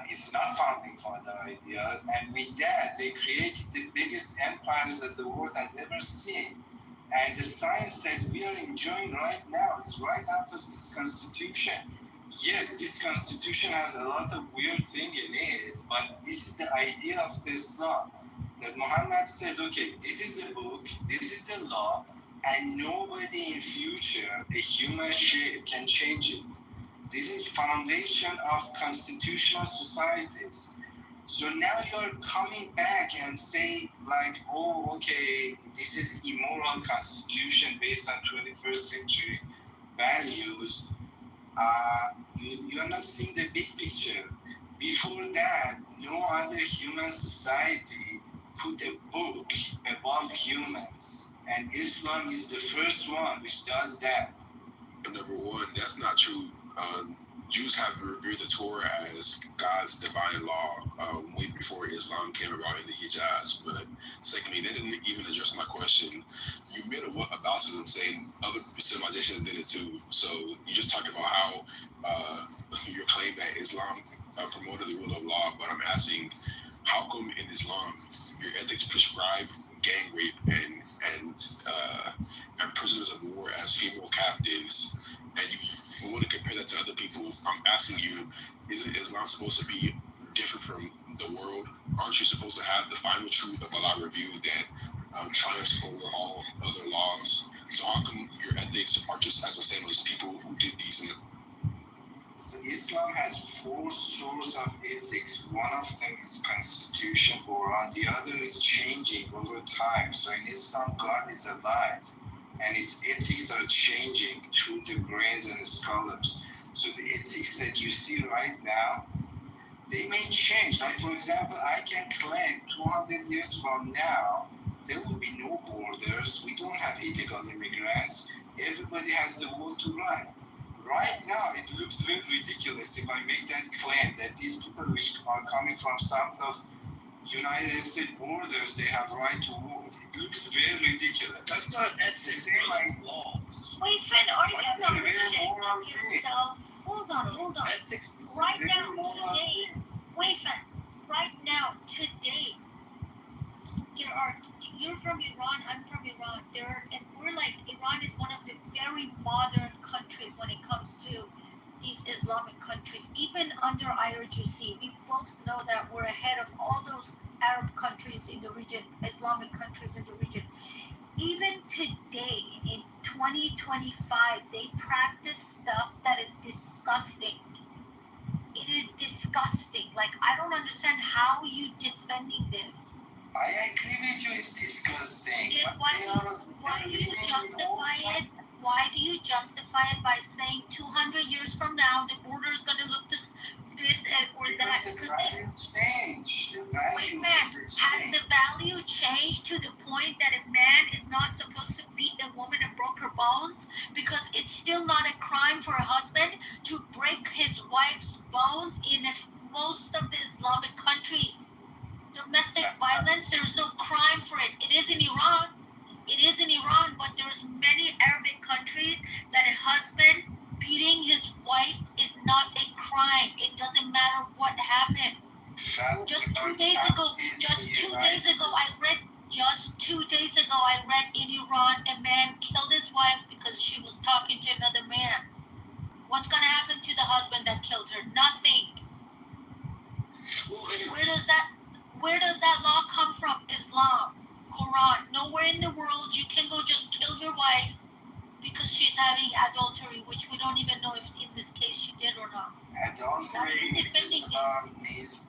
It's not founding father ideas, and with that, they created the biggest empires that the world had ever seen. And the science that we are enjoying right now is right out of this constitution. Yes, this constitution has a lot of weird thing in it, but this is the idea of the Islam. That Muhammad said, okay, this is the book, this is the law, and nobody in future, a human shape, can change it. This is foundation of constitutional societies. So now you're coming back and say like, oh, okay, this is immoral constitution based on 21st century values. You're not seeing the big picture. Before that, no other human society put a book above humans. And Islam is the first one which does that. Number one, that's not true. Jews have revered the Torah as God's divine law way before Islam came about in the Hijaz. But secondly, they didn't even address my question. You made about them saying other civilizations did it too. So you just talked about how your claim that Islam promoted the rule of law. But I'm asking, how come in Islam your ethics prescribe gang rape and prisoners of war as female captives, and you want to compare that to other people? I'm asking you, isn't Islam supposed to be different from the world? Aren't you supposed to have the final truth of Allah revealed that triumphs over all other laws? So how come your ethics are just as the same as people who did these? So Islam has four sources of ethics. One of them is constitution, Quran. The other is changing over time. So in Islam, God is alive, and its ethics are changing through the brains and the scholars. So the ethics that you see right now, they may change. Like for example, I can claim 200 years from now, there will be no borders. We don't have illegal immigrants. Everybody has the vote to write. Right now, it looks very ridiculous if I make that claim that these people which are coming from south of United States borders, they have right to vote. It looks very ridiculous. That's not ethics, like laws. Wait, Finn, are you not shitting on yourself? Hold on. Ethics. Right now, today, wait, Finn, right now, today, you're from Iran, I'm from Iran. And we're like, Iran is one of the very modern countries when it comes to these Islamic countries. Even under IRGC, we both know that we're ahead of all those Arab countries in the region, Islamic countries in the region. Even today, in 2025, they practice stuff that is disgusting. It is disgusting. Like, I don't understand how you defending this. I agree with you, it's disgusting. Then why do you justify it? Why do you justify it by saying 200 years from now the border is going to look this or that? Because the value changed. Wait, man, has the value changed to the point that a man is not supposed to beat a woman and broke her bones? Because it's still not a crime for a husband to break his wife's bones in most of the Islamic countries. Domestic violence, there's no crime for it. It is in Iran. But there's many Arabic countries that a husband beating his wife is not a crime. It doesn't matter child Just will 2 days have ago, this just 2 right. days ago, I read in Iran a man killed his wife because she was talking to another man. What's gonna happen to the husband that killed her? Nothing. Where does that law come from? Islam, Quran. Nowhere in the world you can go just kill your wife because she's having adultery, which we don't even know if in this case she did or not. Adultery needs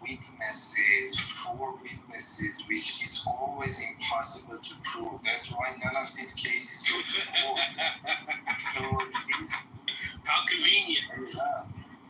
witnesses, 4 witnesses, which is always impossible to prove. That's why none of these cases go to court. How convenient.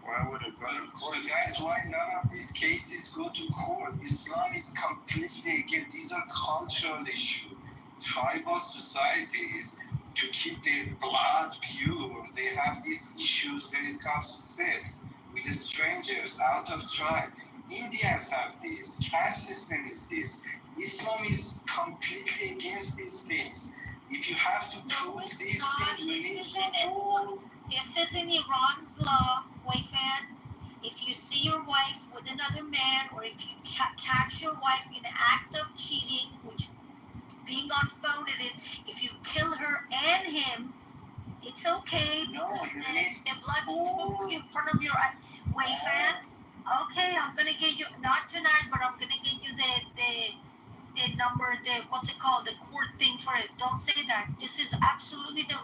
Why would it go to court? That's why none of these cases go to court. Islam is completely against. These are cultural issues. Tribal societies, to keep their blood pure, they have these issues when it comes to sex with the strangers out of tribe. Indians have this. Caste system is this. Islam is completely against these things. If you have to prove these things, you need to. This is in Iran's law, Wayfan. If you see your wife with another man, or if you catch your wife in the act of cheating, which being on phone it is, if you kill her and him, it's okay because the blood will be in front of your Wayfan. Okay, I'm gonna get you, not tonight, but I'm gonna get you the number, what's it called, the court thing for it. Don't say that. This is absolutely the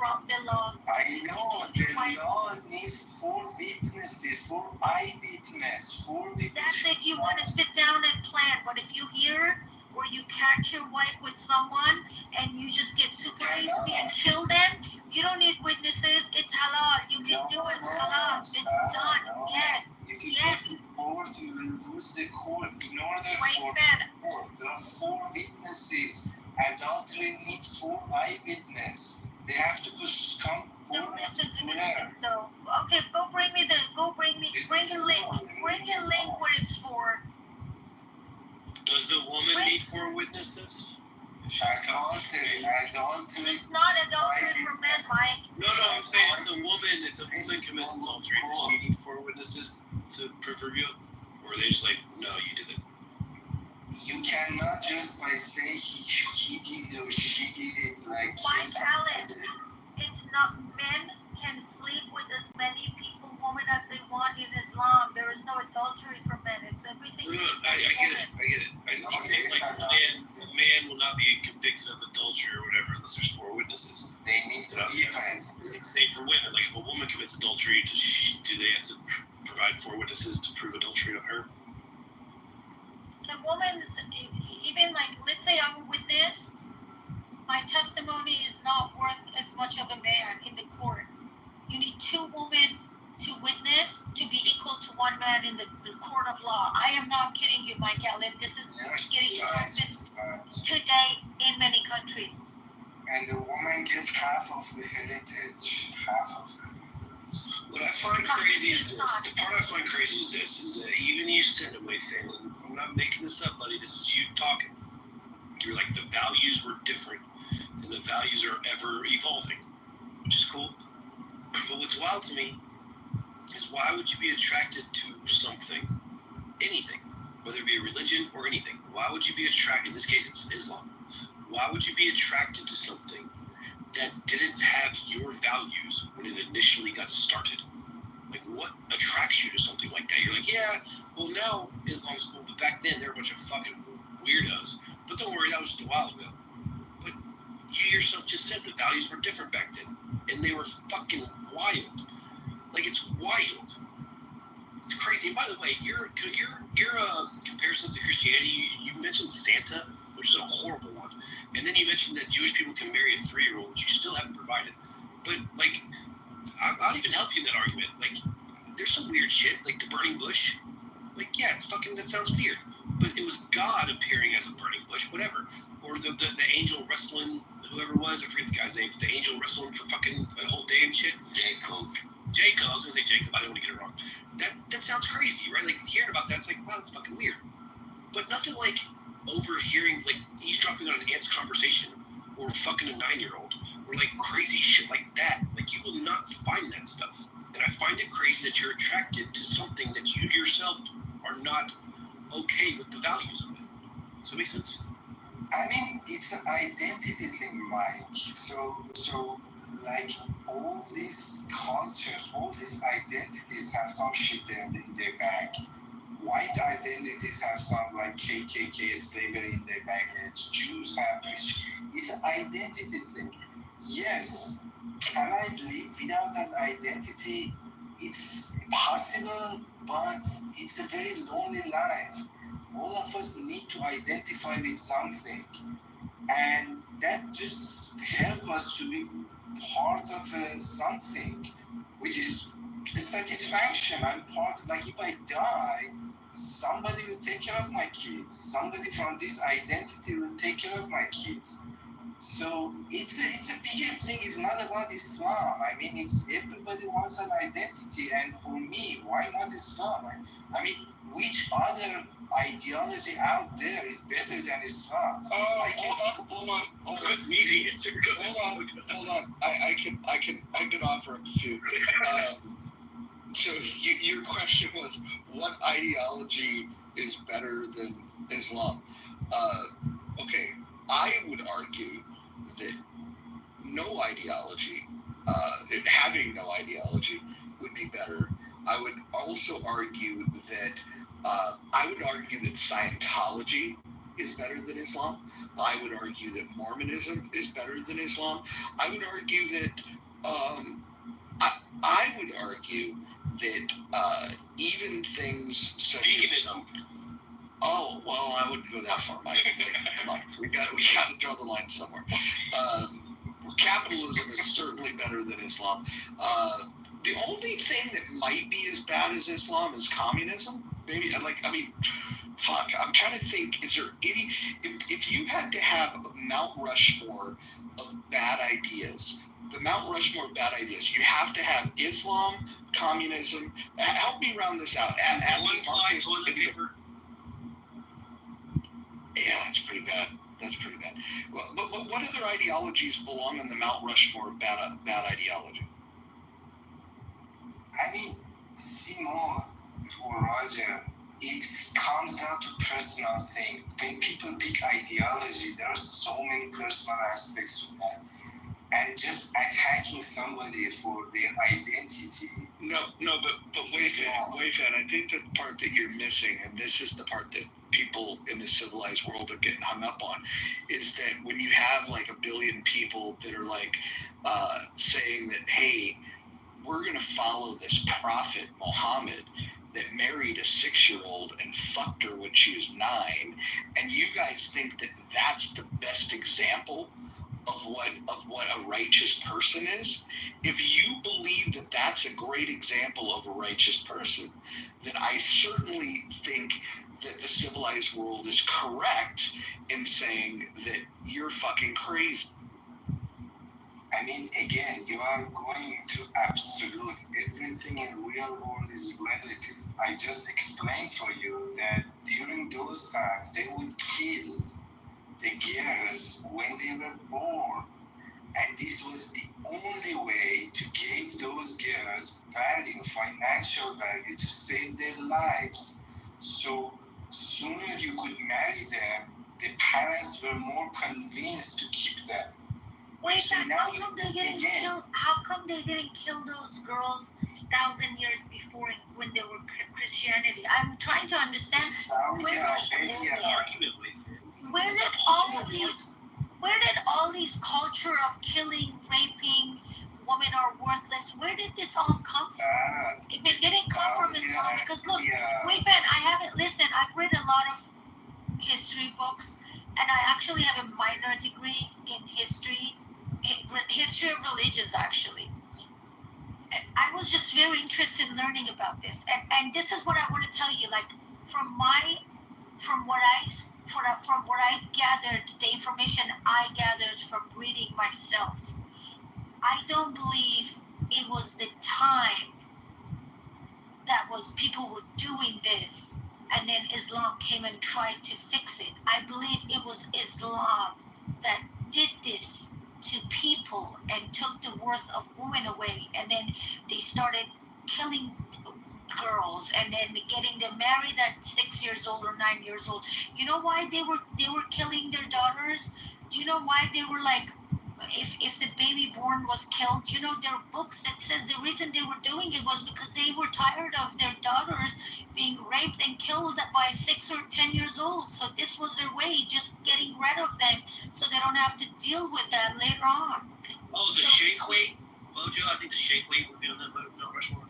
law. I know the law needs 4 witnesses, 4 eyewitnesses, 4 witnesses. That's if you want to sit down and plan. But if you hear or you catch your wife with someone and you just get super hasty and kill them, you don't need witnesses. It's halal. You can do it. Halal. It's done. Yes. If you go to court, you will lose the court. In order for court, there are 4 witnesses. Adultery needs 4 eyewitnesses. They have to come forward. No, listen to this though. Okay, bring a link where it's for. Does the woman need 4 witnesses? Adultery. It's not adultery for men, Mike. No, I'm saying if the woman commits adultery, does she need 4 witnesses to prove her guilt? Or are they just like, no, you did it? You cannot just by saying he did it or she did it like. Mike Allen, it's not, men can sleep with as many people, women, as they want in Islam. There is no adultery for men. It's everything. I get it. I think like a man will not be convicted of adultery or whatever unless there's 4 witnesses. They need evidence. It's same for women. Like if a woman commits adultery, do they have to provide 4 witnesses to prove adultery of her? A woman, even like, let's say I'm a witness, my testimony is not worth as much of a man in the court. You need 2 women to witness to be equal to 1 man in the court of law. I am not kidding you, Mike Allen. This is getting practiced today in many countries. And the woman gets half of the heritage. What I find crazy is this. The part I find crazy is this, is that even you said it, Wayfan, and I'm not making this up, buddy, this is you talking. You're like, the values were different, and the values are ever evolving, which is cool. But what's wild to me is why would you be attracted to something, anything, whether it be a religion or anything? Why would you be attracted, in this case it's Islam, why would you be attracted to something that didn't have your values when it initially got started? Like, what attracts you to something like that? You're like, yeah, well, now Islam's cool, but back then they were a bunch of fucking weirdos. But don't worry, that was just a while ago. But you yourself just said the values were different back then, and they were fucking wild. Like, it's wild. It's crazy. And by the way, your comparisons to Christianity, you mentioned Santa, which is a horrible one. And then you mentioned that Jewish people can marry a 3-year-old, which you still haven't provided. But, like, I'll even help you in that argument. Like, there's some weird shit, like the burning bush. Like, yeah, it's fucking, that sounds weird. But it was God appearing as a burning bush, whatever. Or the angel wrestling, whoever it was, I forget the guy's name, but the angel wrestling for fucking a whole day and shit. Jacob, I was gonna say Jacob, I didn't want to get it wrong. That sounds crazy, right? Like, hearing about that, it's like, wow, that's fucking weird. But nothing like overhearing, like, eavesdropping on an aunt's conversation, or fucking a 9-year-old, or like crazy shit like that. Like, you will not find that stuff. And I find it crazy that you're attracted to something that you yourself are not okay with the values of it. Does that make sense? I mean, it's an identity thing, Mike. So like all these cultures, all these identities have some shit in their bag. White identities have some like KKK slavery in their baggage. Jews have this. It's an identity thing. Yes, can I live without an identity? It's possible, but it's a very lonely life. All of us need to identify with something, and that just help us to be part of something, which is satisfaction. I'm part. Like if I die, somebody will take care of my kids. Somebody from this identity will take care of my kids. So it's a bigger thing. It's not about Islam. I mean, it's everybody wants an identity, and for me, why not Islam? I mean, which other ideology out there is better than Islam? Hold on. That's an easy answer. Hold on. I can offer a few. So your question was, what ideology is better than Islam? Okay, I would argue that no ideology, having no ideology, would be better. I would also argue that Scientology is better than Islam. I would argue that Mormonism is better than Islam. I would argue that I would argue that even things such veganism. Oh well, I wouldn't go that far, Mike. Come on, we got to draw the line somewhere. Capitalism is certainly better than Islam. The only thing that might be as bad as Islam is communism. Maybe fuck. I'm trying to think. Is there any? If you had to have a Mount Rushmore of bad ideas. The Mount Rushmore of bad ideas. You have to have Islam, communism. Help me round this out. One toilet paper. Yeah, that's pretty bad. What other ideologies belong on the Mount Rushmore of bad ideology? I mean, Simon or Roger, it comes down to personal thing. When people pick ideology, there are so many personal aspects to that. And just attacking somebody for their identity. But wait, I think the part that you're missing, and this is the part that people in the civilized world are getting hung up on, is that when you have like 1 billion people that are like saying that, hey, we're going to follow this prophet Muhammad that married a 6-year-old and fucked her when she was 9, and you guys think that that's the best example of what a righteous person is. If you believe that that's a great example of a righteous person, then I certainly think that the civilized world is correct in saying that you're fucking crazy. I mean, again, you are going to absolute. Everything in real world is relative. I just explained for you that during those times, they would kill the girls when they were born. And this was the only way to give those girls value, financial value, to save their lives. So sooner you could marry them, the parents were more convinced to keep them. Wait, so how come they didn't kill those girls 1,000 years before when they were Christianity? I'm trying to understand. Where did all these culture of killing, raping, women are worthless? Where did this all come from? If it didn't come from Islam, because look, I've read a lot of history books, and I actually have a minor degree in history of religions, actually. And I was just very interested in learning about this, and this is what I want to tell you. Like from what I gathered, the information I gathered from reading myself, I don't believe it was the time that was people were doing this, and then Islam came and tried to fix it. I believe it was Islam that did this to people and took the worth of women away, and then they started killing girls and then getting them married at 6 years old or 9 years old. You know why they were killing their daughters? Do you know why they were like, if the baby born was killed, you know, their books, it says the reason they were doing it was because they were tired of their daughters being raped and killed by 6 or 10 years old. So this was their way, just getting rid of them so they don't have to deal with that later on. Oh, the shake weight, Mojo. I think the shake weight would be on that Mount Rushmore.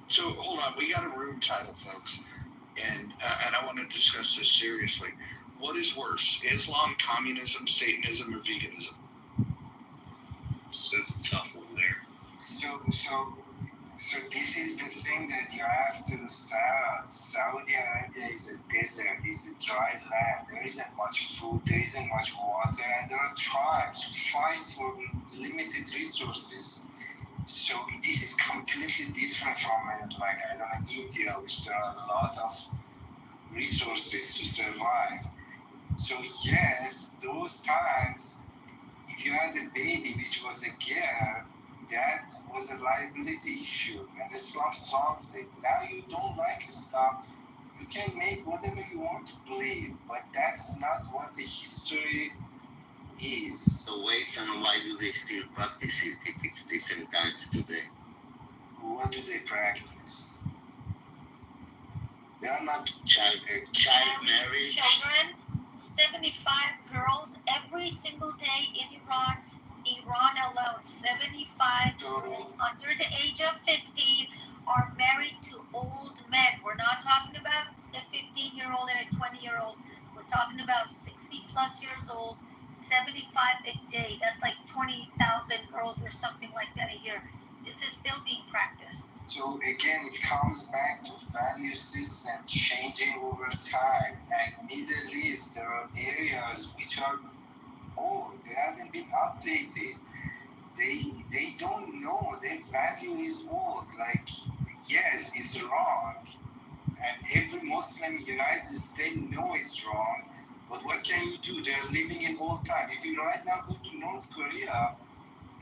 So hold on, we got a room title, folks, and I want to discuss this seriously. What is worse, Islam, communism, Satanism, or veganism? So that's a tough one there. So this is the thing that you have to Saudi Arabia is a desert, it's a dry land. There isn't much food, there isn't much water, and there are tribes who fight for limited resources. So this is completely different from like I don't know, India, which there are a lot of resources to survive. So yes, those times, if you had a baby which was a girl, that was a liability issue, and Islam solved it. Now you don't like Islam, you can make whatever you want to believe, but that's not what the history is. So wait, and why do they still practice it if it's different times today? What do they practice? They are not child marriage. Children, 75 girls every single day in Iran alone. 75 girls under the age of 15 are married to old men. We're not talking about a 15-year-old and a 20-year-old. We're talking about 60 plus years old, 75 a day. That's like 20,000 girls or something like that a year. This is still being practiced. So again, it comes back to value system changing over time. And Middle East, there are areas which are old. They haven't been updated. They don't know. Their value is old. Like, yes, it's wrong. And every Muslim in the United States know it's wrong. But what can you do? They're living in old time. If you right now go to North Korea,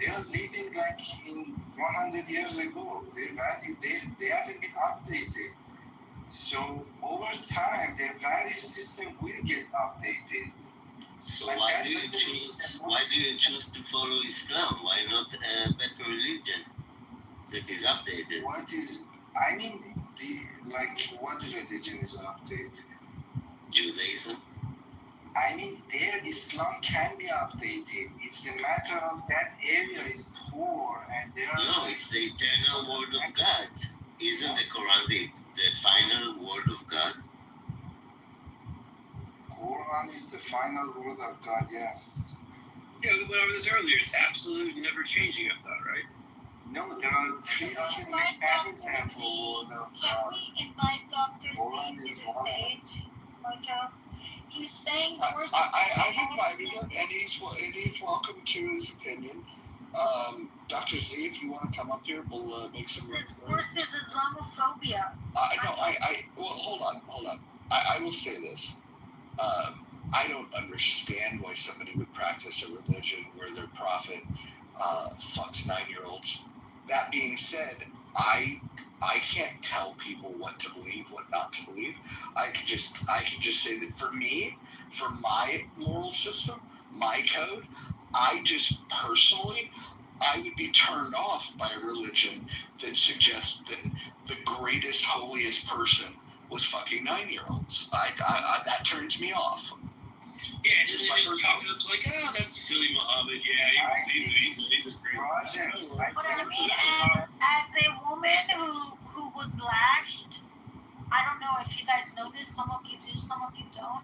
they are living like in 100 years ago. Their value, they haven't been updated. So over time, their value system will get updated. So Like why do you choose to follow Islam? Why not a better religion that is updated? What religion is updated? Judaism. I mean, their Islam can be updated. It's a matter of that area is poor and there are... No, it's the eternal word of God. Isn't the Quran the final word of God? Quran is the final word of God, yes. Yeah, we went over this earlier. It's absolute, never changing, I thought, right? No, there are 300 mechanisms for word of God. Can we invite Dr. Z to the stage, Mojo? He's saying the worst. I've invited him, and he's welcome to his opinion. Dr. Z, if you want to come up here, we'll make some. This worse is Islamophobia. Well, hold on. I will say this. I don't understand why somebody would practice a religion where their prophet fucks 9-year-olds. That being said, I can't tell people what to believe, what not to believe. I could just say that for me, for my moral system, my code, I just personally, I would be turned off by a religion that suggests that the greatest, holiest person was fucking 9-year-olds. That turns me off. Yeah, just by first talking, it's like, oh, that's silly Muhammad. Yeah, he's great. But I mean, as a woman who was lashed, I don't know if you guys know this. Some of you do, some of you don't.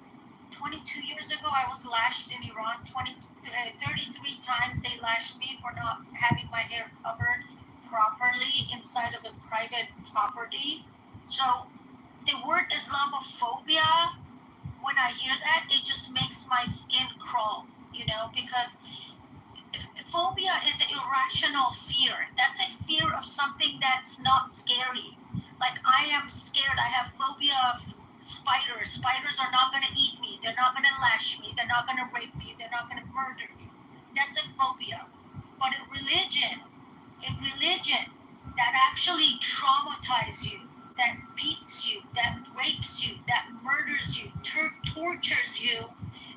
22 years ago, I was lashed in Iran. 33 times they lashed me for not having my hair covered properly inside of a private property. So the word Islamophobia, when I hear that, it just makes my skin crawl, because phobia is irrational fear. That's a fear of something that's not scary. Like, I am scared. I have phobia of spiders. Spiders are not going to eat me. They're not going to lash me. They're not going to rape me. They're not going to murder me. That's a phobia. But in religion, that actually traumatize you, that beats you, that rapes you, that murders you, tortures you,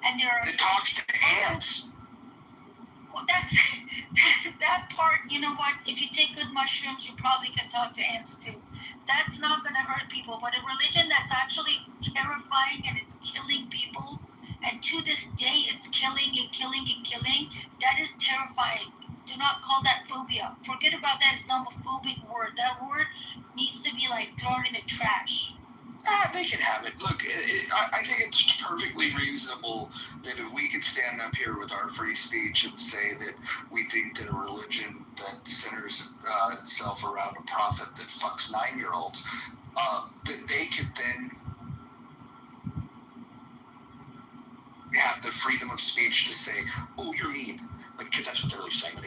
and there are... It talks to ants. Well, that part, you know what? If you take good mushrooms, you probably can talk to ants too. That's not going to hurt people. But a religion that's actually terrifying and it's killing people, and to this day it's killing and killing and killing, that is terrifying. Do not call that phobia. Forget about that Islamophobic word. That word needs to be like thrown in the trash. They can have it. Look, I think it's perfectly reasonable that if we could stand up here with our free speech and say that we think that a religion that centers itself around a prophet that fucks 9-year-olds, that they could then have the freedom of speech to say, "Oh, you're mean," because that's what they're really saying.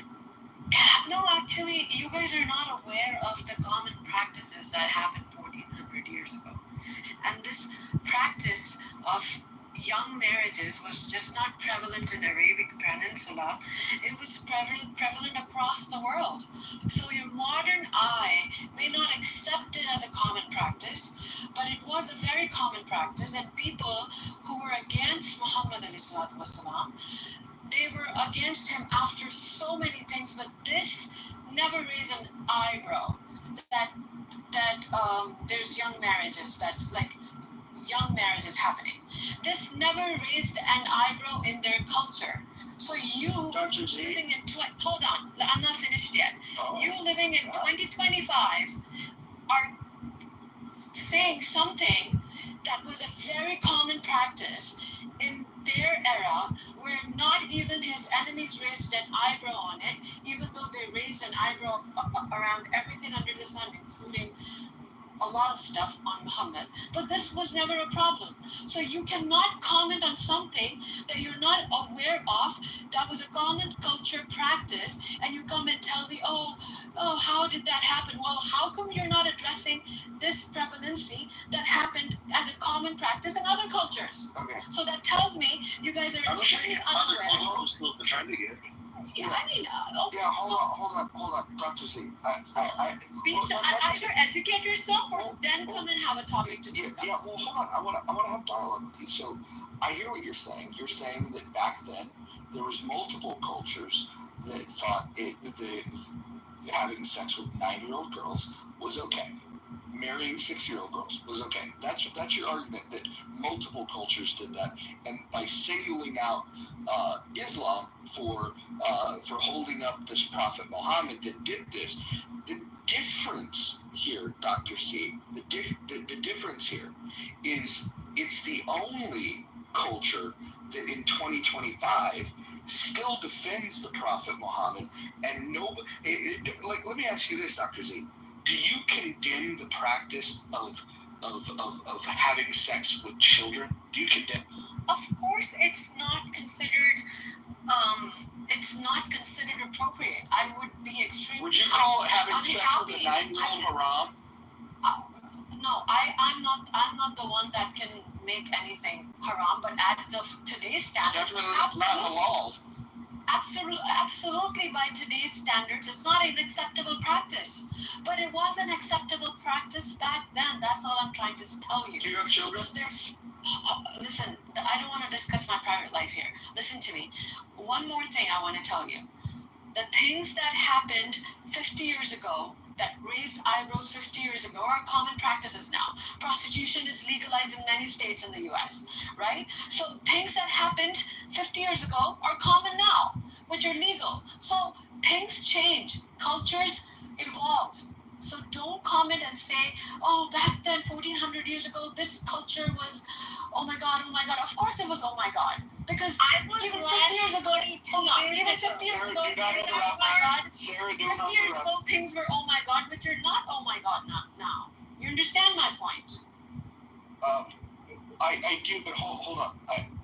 No, actually, you guys are not aware of the common practices that happened 1400 years ago. And this practice of young marriages was just not prevalent in Arabic Peninsula. It was prevalent across the world. So your modern eye may not accept it as a common practice, but it was a very common practice, and people who were against Muhammad ﷺ, they were against him after so many things, but this never raised an eyebrow that there's young marriages, that's like young marriages happening. This never raised an eyebrow in their culture. So you living in hold on, I'm not finished yet. You living in 2025 are saying something that was a very common practice in their era, where not even his enemies raised an eyebrow on it, even though they raised an eyebrow around everything under the sun, including a lot of stuff on Muhammad. But this was never a problem. So you cannot comment on something that you're not aware of, that was a common culture practice, and you come and tell me, oh, how did that happen? Well, how come you're not addressing this prevalency that happened as a common practice in other cultures? Okay. So that tells me you guys are extremely unaware. I'm still defending it. Yeah, I mean, okay. Yeah, hold on, Dr. Z. Either educate yourself or then come and have a topic to discuss. Yeah, well, hold on. I want to have dialogue with you. So, I hear what you're saying. You're saying that back then there was multiple cultures that thought having sex with 9-year-old girls was okay. Marrying 6-year-old girls was okay. That's your argument, that multiple cultures did that, and by singling out Islam for holding up this Prophet Muhammad that did this, the difference here, Dr. C, the difference here is it's the only culture that in 2025 still defends the Prophet Muhammad, and nobody. Let me ask you this, Dr. Z. Do you condemn the practice of having sex with children? Do you condemn? Of course, it's not considered appropriate. I would be extremely. Would you call having sex with a 9-year-old haram? No, I'm not the one that can make anything haram, but as of today's standards, definitely not halal. Absolutely, by today's standards, it's not an acceptable practice. But it was an acceptable practice back then. That's all I'm trying to tell you. Do you have children? So listen, I don't want to discuss my private life here. Listen to me. One more thing I want to tell you. The things that happened 50 years ago, that raised eyebrows 50 years ago, are common practices now. Prostitution is legalized in many states in the U.S., right? So things that happened 50 years ago are common now, which are legal. So things change. Cultures evolve. So don't comment and say, oh, back then, 1400 years ago, this culture was, oh my God. Of course it was, oh my God. Because even 50 years ago, hold on, even 50 years ago, things were, oh my God. 50 years ago, things were, oh my God, but you're not, oh my God, now. You understand my point? I do, but hold on.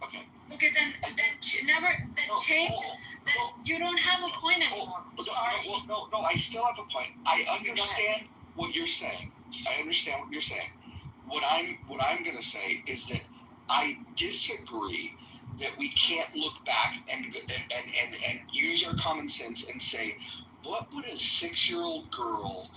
Okay. Okay, then change. Then you don't have a point anymore. Sorry. No, I still have a point. I understand what you're saying. What I'm going to say is that I disagree that we can't look back and use our common sense and say, what would a 6-year-old girl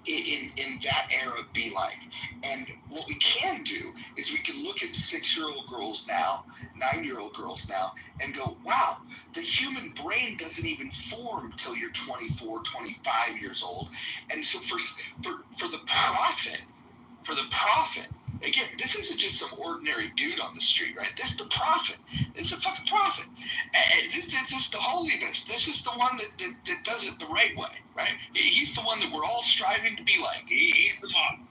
in that era be like? And what we can do is we can look at 6-year-old girls now, 9-year-old girls now, and go, wow, the human brain doesn't even form till you're 24, 25 years old. And so for the prophet, again, this isn't just some ordinary dude on the street, right? This is the prophet. This is a fucking prophet. And this is the holiness. This is the one that does it the right way, right? He's the one that we're all striving to be like. He's the model.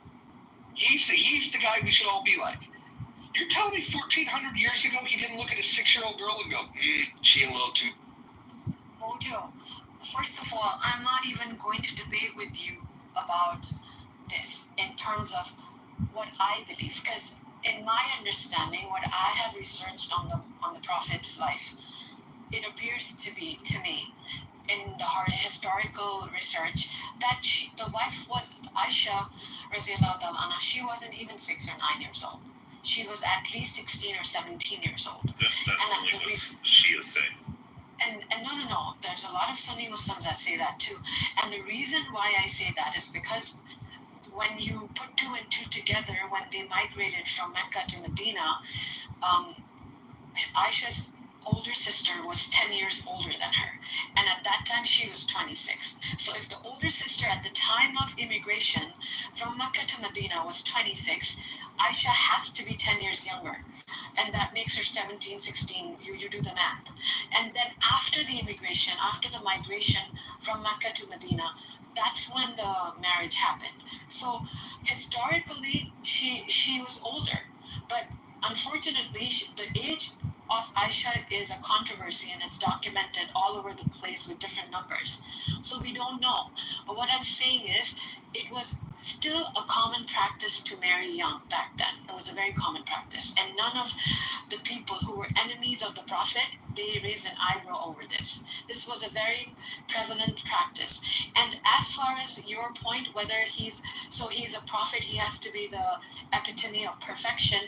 He's the guy we should all be like. You're telling me 1,400 years ago he didn't look at a 6-year-old girl and go, she a little too... Mojo, first of all, I'm not even going to debate with you about this in terms of what I believe, because in my understanding, what I have researched on the Prophet's life, it appears to be, to me, in the historical research, that the wife was Aisha Raziallahu Ta'ala Anha. She wasn't even 6 or 9 years old. She was at least 16 or 17 years old. That's only what Shia say. And no. There's a lot of Sunni Muslims that say that too. And the reason why I say that is because when you put 2 and 2 together, when they migrated from Mecca to Medina, Aisha's older sister was 10 years older than her. And at that time, she was 26. So if the older sister at the time of immigration from Mecca to Medina was 26, Aisha has to be 10 years younger. And that makes her 17, 16. You do the math. And then after the immigration, after the migration from Mecca to Medina, that's when the marriage happened. So historically, she was older. But unfortunately, the age of Aisha is a controversy, and it's documented all over the place with different numbers. So we don't know. But what I'm saying is, it was still a common practice to marry young back then. It was a very common practice. And none of the people who were enemies of the Prophet, they raised an eyebrow over this. This was a very prevalent practice. And as far as your point, whether he's a prophet, he has to be the epitome of perfection,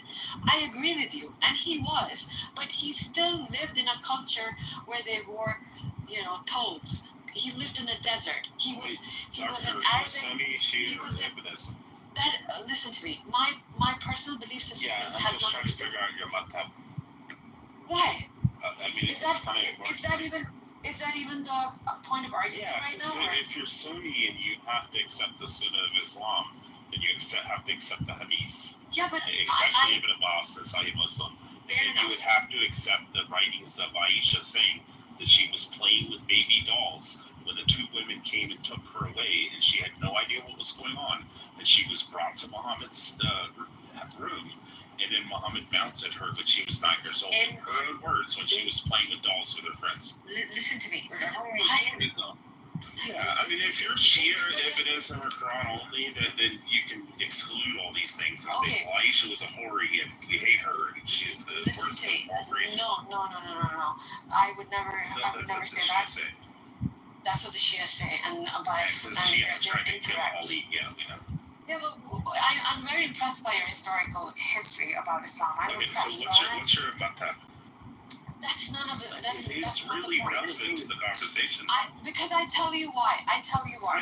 I agree with you. And he was. But he still lived in a culture where they wore, toes. He lived in a desert. He was an Arabic. He was listen to me. My personal belief system Yeah, I'm just trying to figure out your madhab. Why? I mean, is that even the point of argument right now? If you're Sunni and you have to accept the Sunnah of Islam, then you have to accept the Hadith. Yeah, but especially Ibn Abbas, the Sahih Muslim. And you would have to accept the writings of Aisha saying that she was playing with baby dolls when the 2 women came and took her away, and she had no idea what was going on. And she was brought to Muhammad's room, and then Muhammad mounted her when she was 9 years old. In her own words, when she was playing with dolls with her friends. Listen to me. Yeah, I mean, if you're Shia, Ibn or Quran only, then you can exclude all these things and say, well, Aisha was a hori and we hate her and she's the worst of all creation. No. I would never say that. That's what the Shia say, and they're incorrect. Yeah, but I'm very impressed by your historical history about Islam. I'm impressed. So what's your madhab? That's none of the. It's really relevant to the conversation. Because I tell you why. I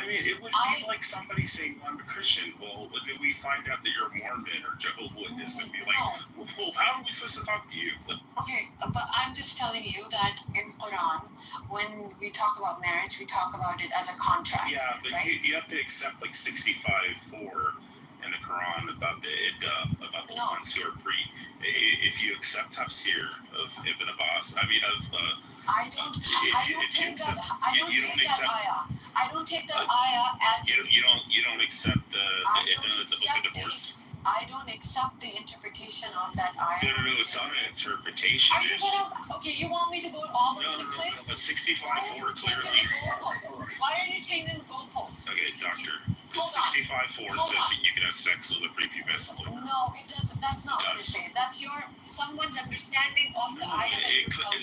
mean, it would be like somebody saying, well, I'm a Christian. Well, then we find out that you're Mormon or Jehovah's Witness and be like, well, how are we supposed to talk to you? Okay, but I'm just telling you that in Quran, when we talk about marriage, we talk about it as a contract. Yeah, but right? you have to accept like 65:4 in the Quran about the ones who are free. If you accept tafsir of Ibn Abbas, I don't take that ayah. I don't take that ayah as you don't accept the book of divorce. I don't accept the interpretation of that ayah. No, it's not an interpretation. You want me to go all over the place? But 65:4 clearly. Why are you changing the goalposts? Okay, doctor. 65:4 says that you can have sex with a prepubescent woman. No, it doesn't. That's not what it says. That's someone's understanding of the ayah.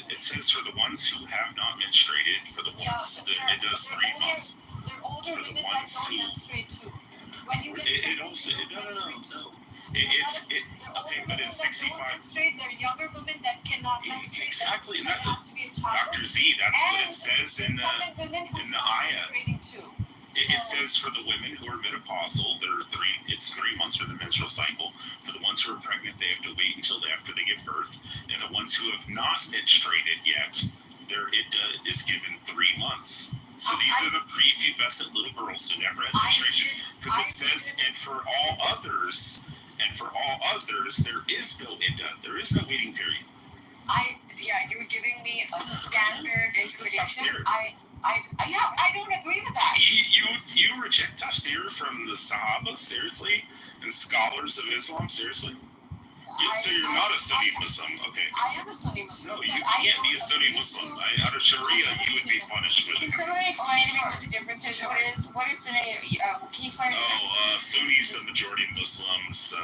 It says for the ones who have not menstruated, for the ones it does 3 months. They're older women that don't menstruate too. When you get no. Okay, but it's 65. Menstruate, there are younger women that cannot menstruate. Exactly. That have to be a child. Dr. Z, that's what it says in the ayah. It says for the women who are menopausal, it's 3 months for the menstrual cycle. For the ones who are pregnant, they have to wait until after they give birth. And the ones who have not menstruated yet, it is given 3 months. So these are the prepubescent little girls who never had menstruation. Because it says, and for all others, there is no iddah. There is no waiting period. You're giving me a standard interpretation. I don't agree with that. You reject tafsir from the Sahaba, seriously? And scholars of Islam, seriously? So you're not a Sunni Muslim, okay? I am a Sunni Muslim. No, you can't be a Sunni Muslim. Out of Sharia, you would be punished with it. Can someone explain to me what the difference is? What is Sunni? Can you explain it? Sunnis, the majority of Muslims. So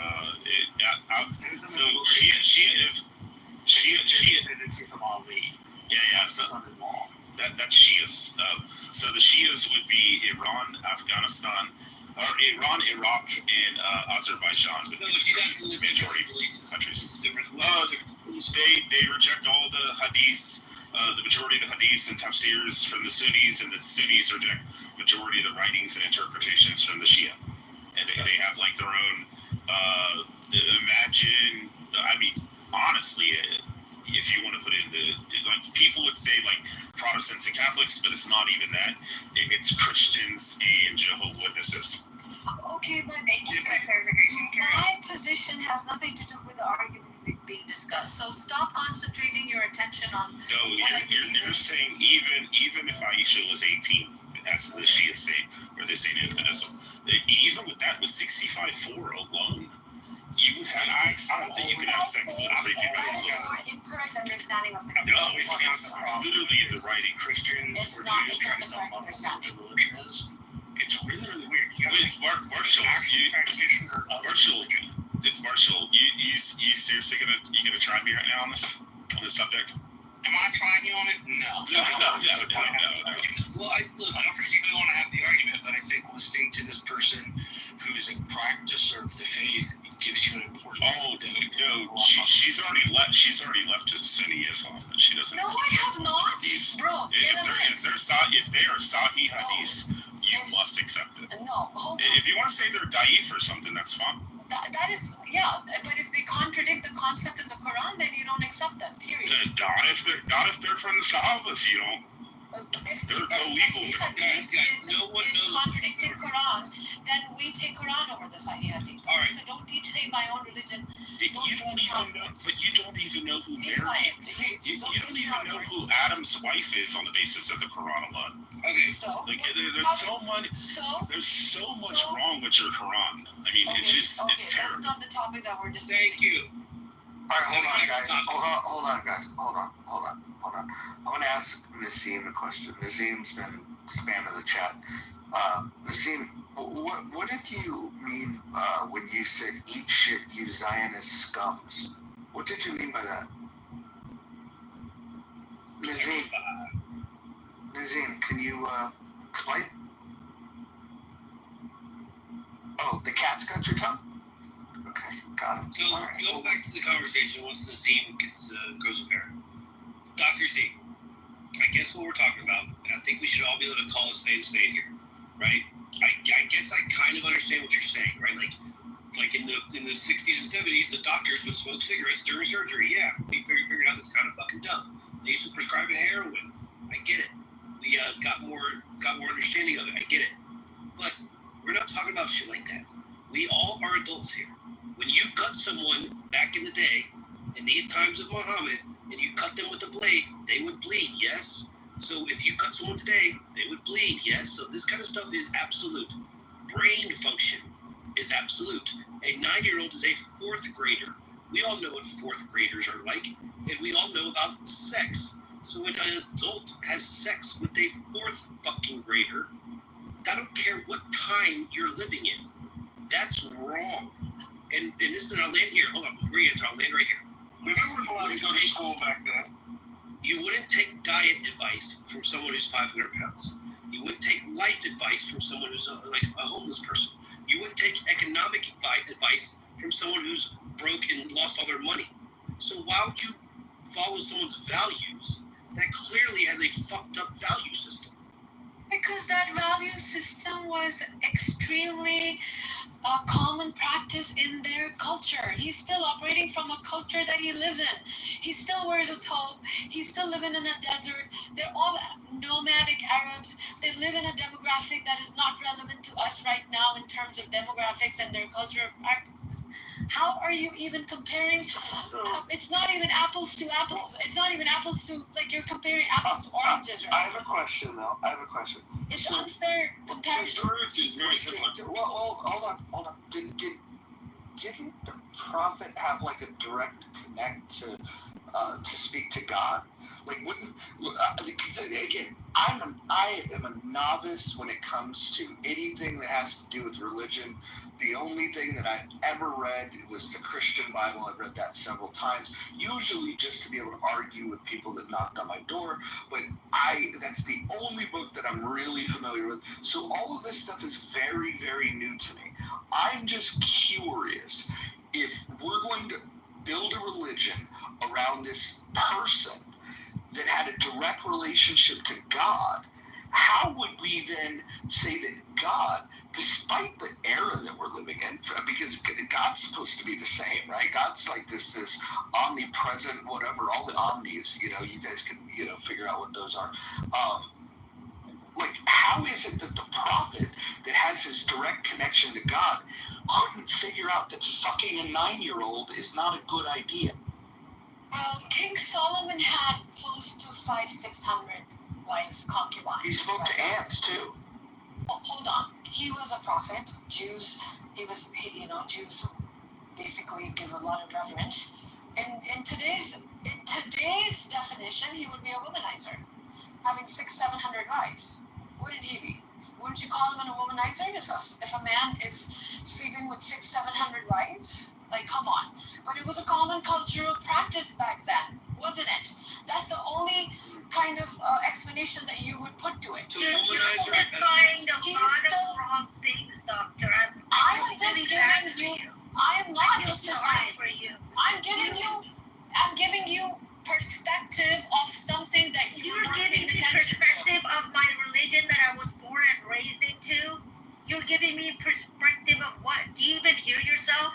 Shia. Yeah. So that's Shias. So the Shias would be Iran, Afghanistan, or Iran, Iraq, and Azerbaijan. But the majority of countries. They reject all the hadiths. The majority of the hadiths and tafsirs from the Sunnis, and the Sunnis reject majority of the writings and interpretations from the Shia. And they have like their own. Honestly, if you want to put it into, like, people would say like Protestants and Catholics, but it's not even that. It's Christians and Jehovah's Witnesses. Okay, but clarification. My position has nothing to do with the argument being discussed. So stop concentrating your attention on. No, you're saying even if Aisha was 18, as the Shia say, or they say in Buddhism, even with that, with 65-4 alone. You would have, I don't think you can have sex with a prepubescent. Incorrect understanding of sex. No, it's literally the writing. Christians It's or not Jews the trying to tell correct Muslims what understanding. their religion is. It's really, really weird. Marshall, you seriously gonna try me right now on this subject? Am I trying you on it? No. Well, I don't particularly want to have the argument, but I think listening to this person who is a practicer of the faith gives you an important. No, she's already left. She's already left to Sunni Islam. She doesn't. No, I have not, bro. If they are Sahih hadiths, you must accept it. No, hold on. If you want to say they're da'if or something, that's fine. That is, yeah, but if they contradict the concept in the Quran, then you don't accept them, period. Not if they're from the Sahabas, you don't. They're illegal. No one knows. Contradicting Quran, then we take Quran over the Sahih Hadith. All right. So don't teach me my own religion. You don't even know who Mary. You don't even know who Adam's wife is on the basis of the Quran alone. Okay, so there's so much wrong with your Quran. I mean, it's terrible. That's not the topic that we're discussing. Thank you. All right, hold on, guys. Hold on. I want to ask Nassim a question. Nassim's been spamming the chat. Nassim, what did you mean when you said "eat shit, you Zionist scums"? What did you mean by that? Nazim, can you explain? Oh, the cat's got your tongue? Okay, got it. So, going back to the conversation once Nazim goes with her. Dr. Z, I guess what we're talking about, and I think we should all be able to call a spade here, right? I guess I kind of understand what you're saying, right? Like in the 60s and 70s, the doctors would smoke cigarettes during surgery. Yeah, we figured out that's kind of fucking dumb. They used to prescribe a heroin. I get it. We got more understanding of it. I get it. But we're not talking about shit like that. We all are adults here. When you cut someone back in the day, in these times of Muhammad, and you cut them with a blade, they would bleed, yes? So if you cut someone today, they would bleed, yes? So this kind of stuff is absolute. Brain function is absolute. A 9-year-old is a 4th grader. We all know what 4th graders are like, and we all know about sex. So when an adult has sex with a 4th fucking grader, I don't care what time you're living in. That's wrong. And this is, I'll land here. Hold on, before you answer, I'll land right here. Remember when I go to school back then? You wouldn't take diet advice from someone who's 500 pounds. You wouldn't take life advice from someone who's like a homeless person. You wouldn't take economic advice from someone who's broke and lost all their money. So why would you follow someone's values that clearly has a fucked up value system? Because that value system was extremely common practice in their culture. He's still operating from a culture that he lives in. He still wears a thobe. He's still living in a desert. They're all nomadic Arabs. They live in a demographic that is not relevant to us right now in terms of demographics and their cultural practices. How are you even comparing? It's not even apples to apples. It's not even apples to, like, you're comparing apples to oranges. I have a question, though. It's unfair comparison. It's very similar. Well, hold on. Didn't the prophet have like a direct connect to speak to God? Like, again, I am a novice when it comes to anything that has to do with religion. The only thing that I've ever read was the Christian Bible. I've read that several times, usually just to be able to argue with people that knocked on my door. But that's the only book that I'm really familiar with. So all of this stuff is very, very new to me. I'm just curious if we're going to build a religion around this person that had a direct relationship to God, how would we then say that God, despite the era that we're living in, because God's supposed to be the same, right? God's like this omnipresent, whatever, all the omnis, you guys can, figure out what those are. Like, how is it that the prophet that has his direct connection to God couldn't figure out that fucking a 9-year-old is not a good idea? Well, King Solomon had close to 500-600 wives, concubines. He spoke to ants too. Oh, hold on. He was a prophet. Jews basically give a lot of reverence. In today's definition, he would be a womanizer, having 600-700 wives. Wouldn't he be? Wouldn't you call him a womanizer if a man is sleeping with 600-700 wives? Like, come on. But it was a common cultural practice back then, wasn't it? That's the only kind of explanation that you would put to it. You're justifying a lot of wrong things, Doctor. I am just giving you. I am not justifying. For you. I'm giving you perspective of something that you're giving me perspective of my religion that I was born and raised into. You're giving me perspective of what? Do you even hear yourself?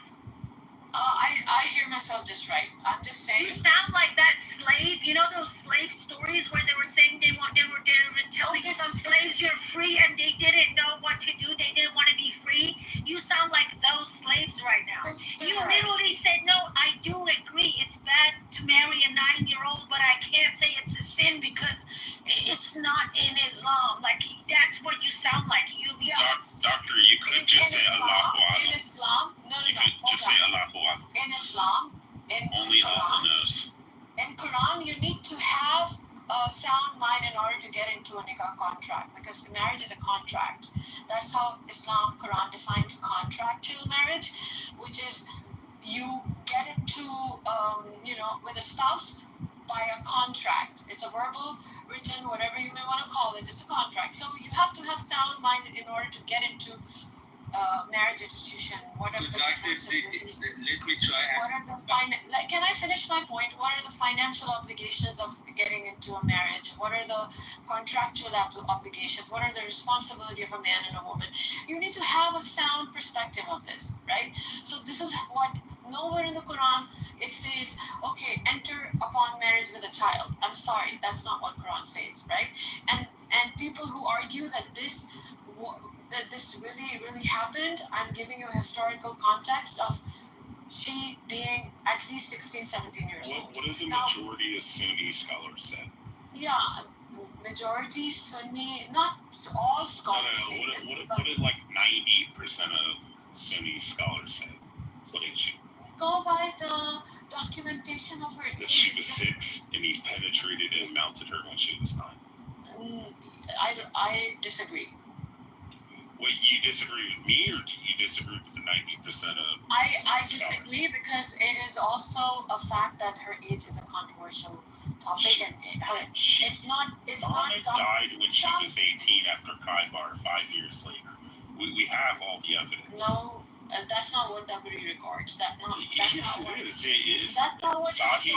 I hear myself just right. I'm just saying. You sound like that slave. You know those slave stories where they were saying they were telling some slaves you're free and they didn't know what to do. They didn't want to be free. You sound like those slaves right now. You literally said, no, I do agree. It's bad to marry a 9-year-old, but I can't say it's a sin because it's not in Islam. Like, that's what you sound like. Doctor, you could just say Allahu Akbar. In Islam, no. Just say Allahu Akbar. In Islam, only Allah knows. In Quran, you need to have a sound mind in order to get into a nikah contract, because marriage is a contract. That's how Islam, Quran defines contractual marriage, which is you get into, with a spouse by a contract. It's a verbal, written, whatever you may want to call it. It's a contract. So you have to have sound mind in order to get into marriage institution. What are the responsibilities? Let me try. Can I finish my point? What are the financial obligations of getting into a marriage? What are the contractual obligations? What are the responsibility of a man and a woman? You need to have a sound perspective of this, right? So this is what nowhere in the Quran it says, okay, enter upon marriage with a child. I'm sorry, that's not what Quran says, right? And people who argue that this really happened, I'm giving you a historical context of she being at least 16, 17 years old. What do the majority of Sunni scholars say? Yeah, majority Sunni, not all scholars. No. What did like 90% of Sunni scholars say? What did she? Go by the documentation of her age. That she was 6 and he penetrated and mounted her when she was 9. I disagree. Wait, you disagree with me, or do you disagree with the 90% of? I disagree because it is also a fact that her age is a controversial topic, and it's not. Died when she was 18 after Kitover 5 years later. We have all the evidence. That's not what W records. That's Yes, not it is. It is. That's not what Sahih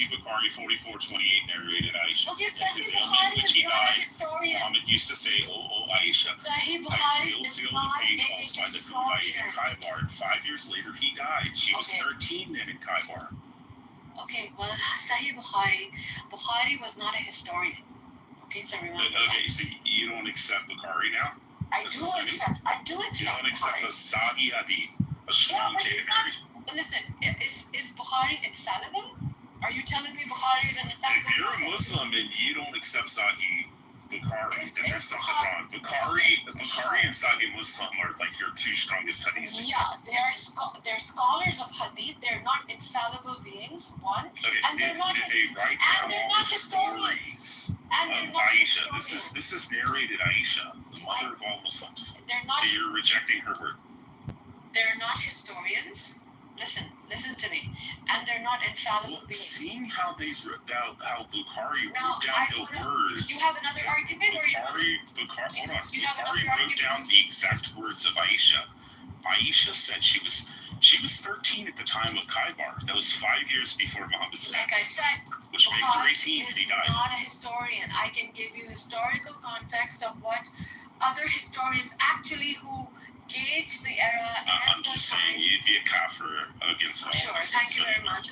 Bukhari 44:28 narrated Aisha. Okay, Because Sahih Bukhari when is she not a died, historian. Muhammad used to say, "Oh Aisha, Sahih I Bukhari still is feel the not pain a caused by the food I ate in historian. Kaibar." 5 years later, he died. She was 13 then in Kaibar. Okay, well, Sahih Bukhari was not a historian. Okay, so remember. Okay, so you don't accept Bukhari now? I do accept. You don't accept a Sahih Hadith, a strong chain of narration. Listen, is Bukhari infallible? Are you telling me Bukhari is an infallible? If you're a Muslim and you don't accept Sahih Bukhari, then there's something wrong. Bukhari and Sahih Muslim are like your two strongest hadiths. Yeah, they're scholars of hadith. They're not infallible beings. One, okay, and they're not. Did they write down all the stories of Aisha? This is narrated Aisha, the mother of all Muslims. So you're rejecting her word. They're not historians. Listen to me. And they're not infallible beings. Seeing how how Bukhari wrote down the words. You have another argument, Bukhari wrote down the exact words of Aisha. Aisha said she was 13 at the time of Kaibar. That was 5 years before Muhammad's death. Like I said, which makes her 18 when he died. I'm not a historian. I can give you historical context of what other historians actually who gauge the era. I'm just saying you'd be a kafir against all Sure, thank you very much.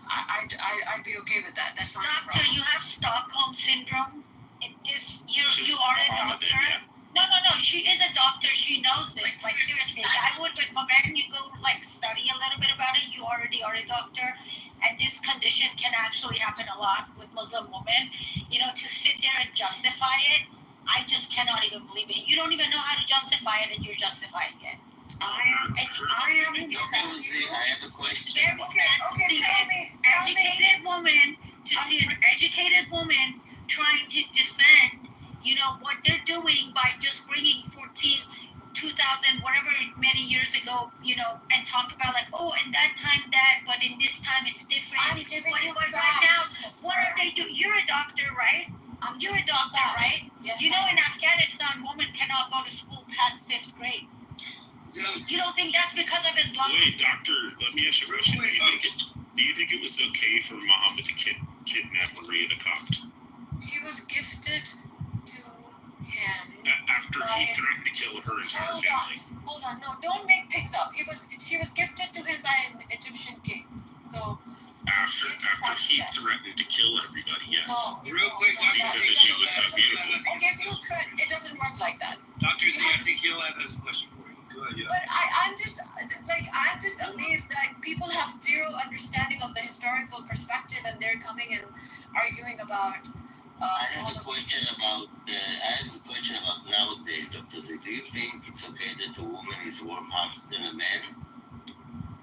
I'd be okay with that. That's not a Doctor, problem. you have Stockholm syndrome. You are a doctor. Yeah. No. She is a doctor. She knows this. Like seriously, I would recommend you go study a little bit about it. You already are a doctor, and this condition can actually happen a lot with Muslim women. To sit there and justify it, I just cannot even believe it. You don't even know how to justify it, and you're justifying it. I am. I have a question. Very sad to see an educated woman, trying to defend, what they're doing by just bringing 2000, whatever many years ago, and talk about in that time that, but in this time it's different. I'm giving you right facts. now, what are they doing? You're a doctor, right? You're a doctor, right? Yes, In Afghanistan, women cannot go to school past 5th grade. You don't think that's because of Islam? Wait, doctor, let me ask you a question. Do you think it was okay for Muhammad to kidnap Maria the Copt? She was gifted to him. After he threatened to kill her entire family. Hold on, no, don't make things up. She was gifted to him by an Egyptian king. So after he threatened to kill everybody, yes. No, real quick, He said that she was so beautiful. Okay, if you threaten, it doesn't work like that. Dr. Z, I think he'll have this question for you. Go ahead, yeah. But I'm just amazed that people have zero understanding of the historical perspective, and they're coming and arguing about. I have a question about nowadays, Dr. Z. Do you think it's okay that a woman is worth half than a man?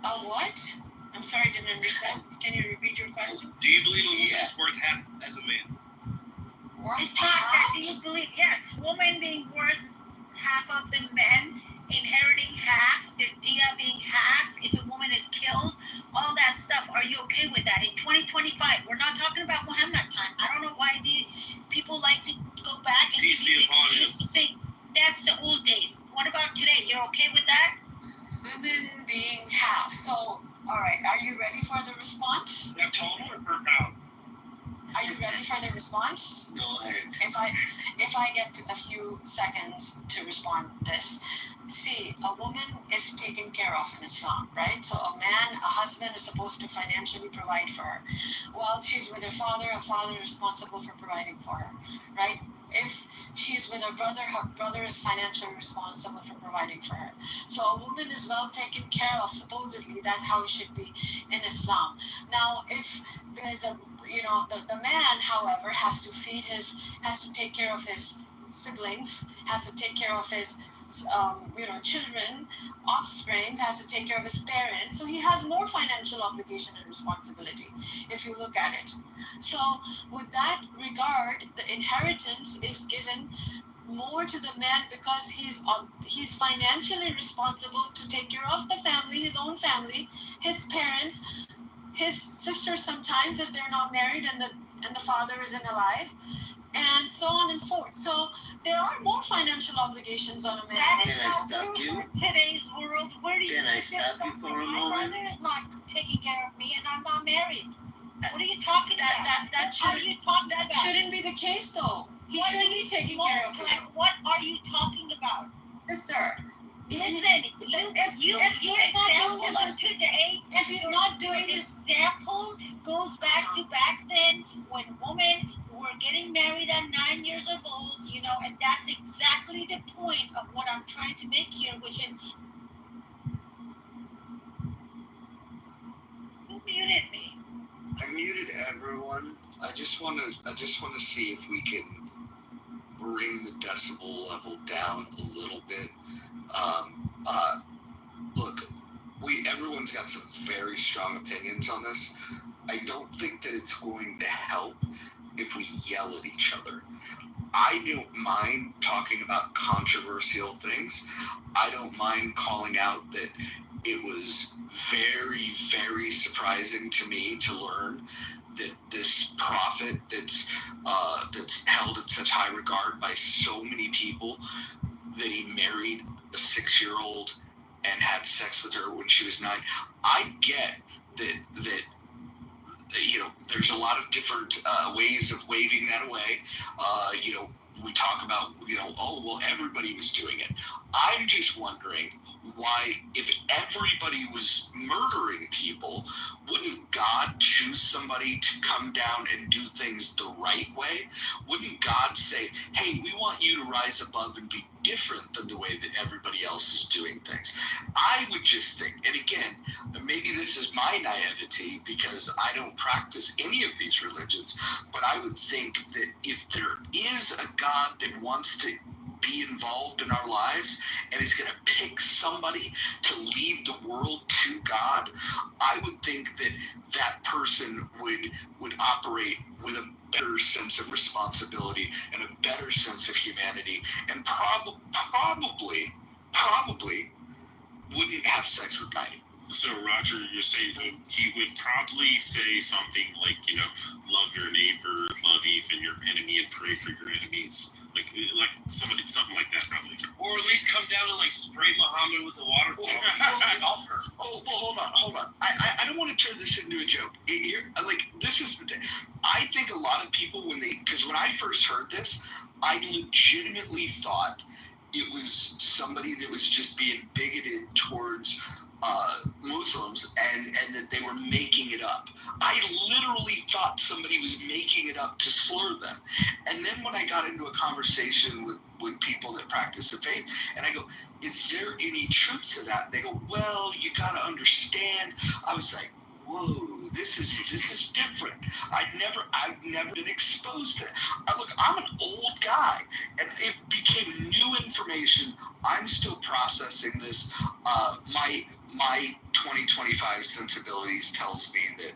A what? I'm sorry, I didn't understand. Can you repeat your question? Do you believe a woman is worth half as a man? Worth half? Do you believe? Yes, women being worth half of the men, inheriting half, their dia being half, if a woman is killed, all that stuff. Are you okay with that? In 2025, we're not talking about Muhammad time. I don't know why the people like to go back and say that's the old days. What about today? You're okay with that? Women being half. So, all right. Are you ready for the response? Yeah, total or per pound? Are you ready for the response? Go ahead. If I get a few seconds to respond to this. See, a woman is taken care of in Islam, right? So a husband is supposed to financially provide for her. While she's with her father is responsible for providing for her, right? If she is with her brother is financially responsible for providing for her. So a woman is well taken care of, supposedly. That's how it should be in Islam. Now, if there's the man, however, has to take care of his siblings, has to take care of his children, offspring, has to take care of his parents. So he has more financial obligation and responsibility, if you look at it. So with that regard, the inheritance is given more to the man because he's financially responsible to take care of the family, his own family, his parents, his sisters sometimes if they're not married and the father isn't alive, and so on and so forth. So there are more financial obligations on a man. That is Can I not stop true you? for today's world. Where do you Can I get this stop you from? for a My moment? brother is not taking care of me, and I'm not married. What are you talking about? That What are you talking that about? shouldn't be the case, though. He What should are be you taking care of you. like, what are you talking about? Sir, Listen, if you example of today, if he's not doing the this, example goes back to back then when women were getting married at 9 years of old, you know, and that's exactly the point of what I'm trying to make here, which is who muted me? I muted everyone. I just want to see if we can bring the decibel level down a little bit. Look, everyone's got some very strong opinions on this. I don't think that it's going to help if we yell at each other. I don't mind talking about controversial things. I don't mind calling out that it was very, very surprising to me to learn that this prophet that's held in such high regard by so many people, that he married a 6-year-old and had sex with her when she was 9. I get that you know, there's a lot of different ways of waving that away. You know, we talk about, you know, oh, well, everybody was doing it. I'm just wondering why, if everybody was murdering people, wouldn't God choose somebody to come down and do things the right way? Wouldn't God say, hey, we want you to rise above and be different than the way that everybody else is doing things? I would just think, and again, maybe this is my naivety because I don't practice any of these religions, but I would think that if there is a God that wants to be involved in our lives and is going to pick somebody to lead the world to God, I would think that that person would operate with a better sense of responsibility and a better sense of humanity, and probably wouldn't have sex with 90. So, Roger, you're saying he would probably say something like, you know, love your neighbor, love even your enemy, and pray for your enemies. Like something like that, probably. Or at least come down and like spray Muhammad with a water bottle. Oh, well, hold on. I don't want to turn this into a joke. This is the thing. I think a lot of people, because when I first heard this, I legitimately thought it was somebody that was just being bigoted towards Muslims and that they were making it up. I literally thought somebody was making it up to slur them. And then when I got into a conversation with people that practice the faith, and I go, is there any truth to that? And they go, well, you got to understand. I was like, whoa, this is different. I've never been exposed to it. Look, I'm an old guy, and it became new information. I'm still processing this. My 2025 sensibilities tells me that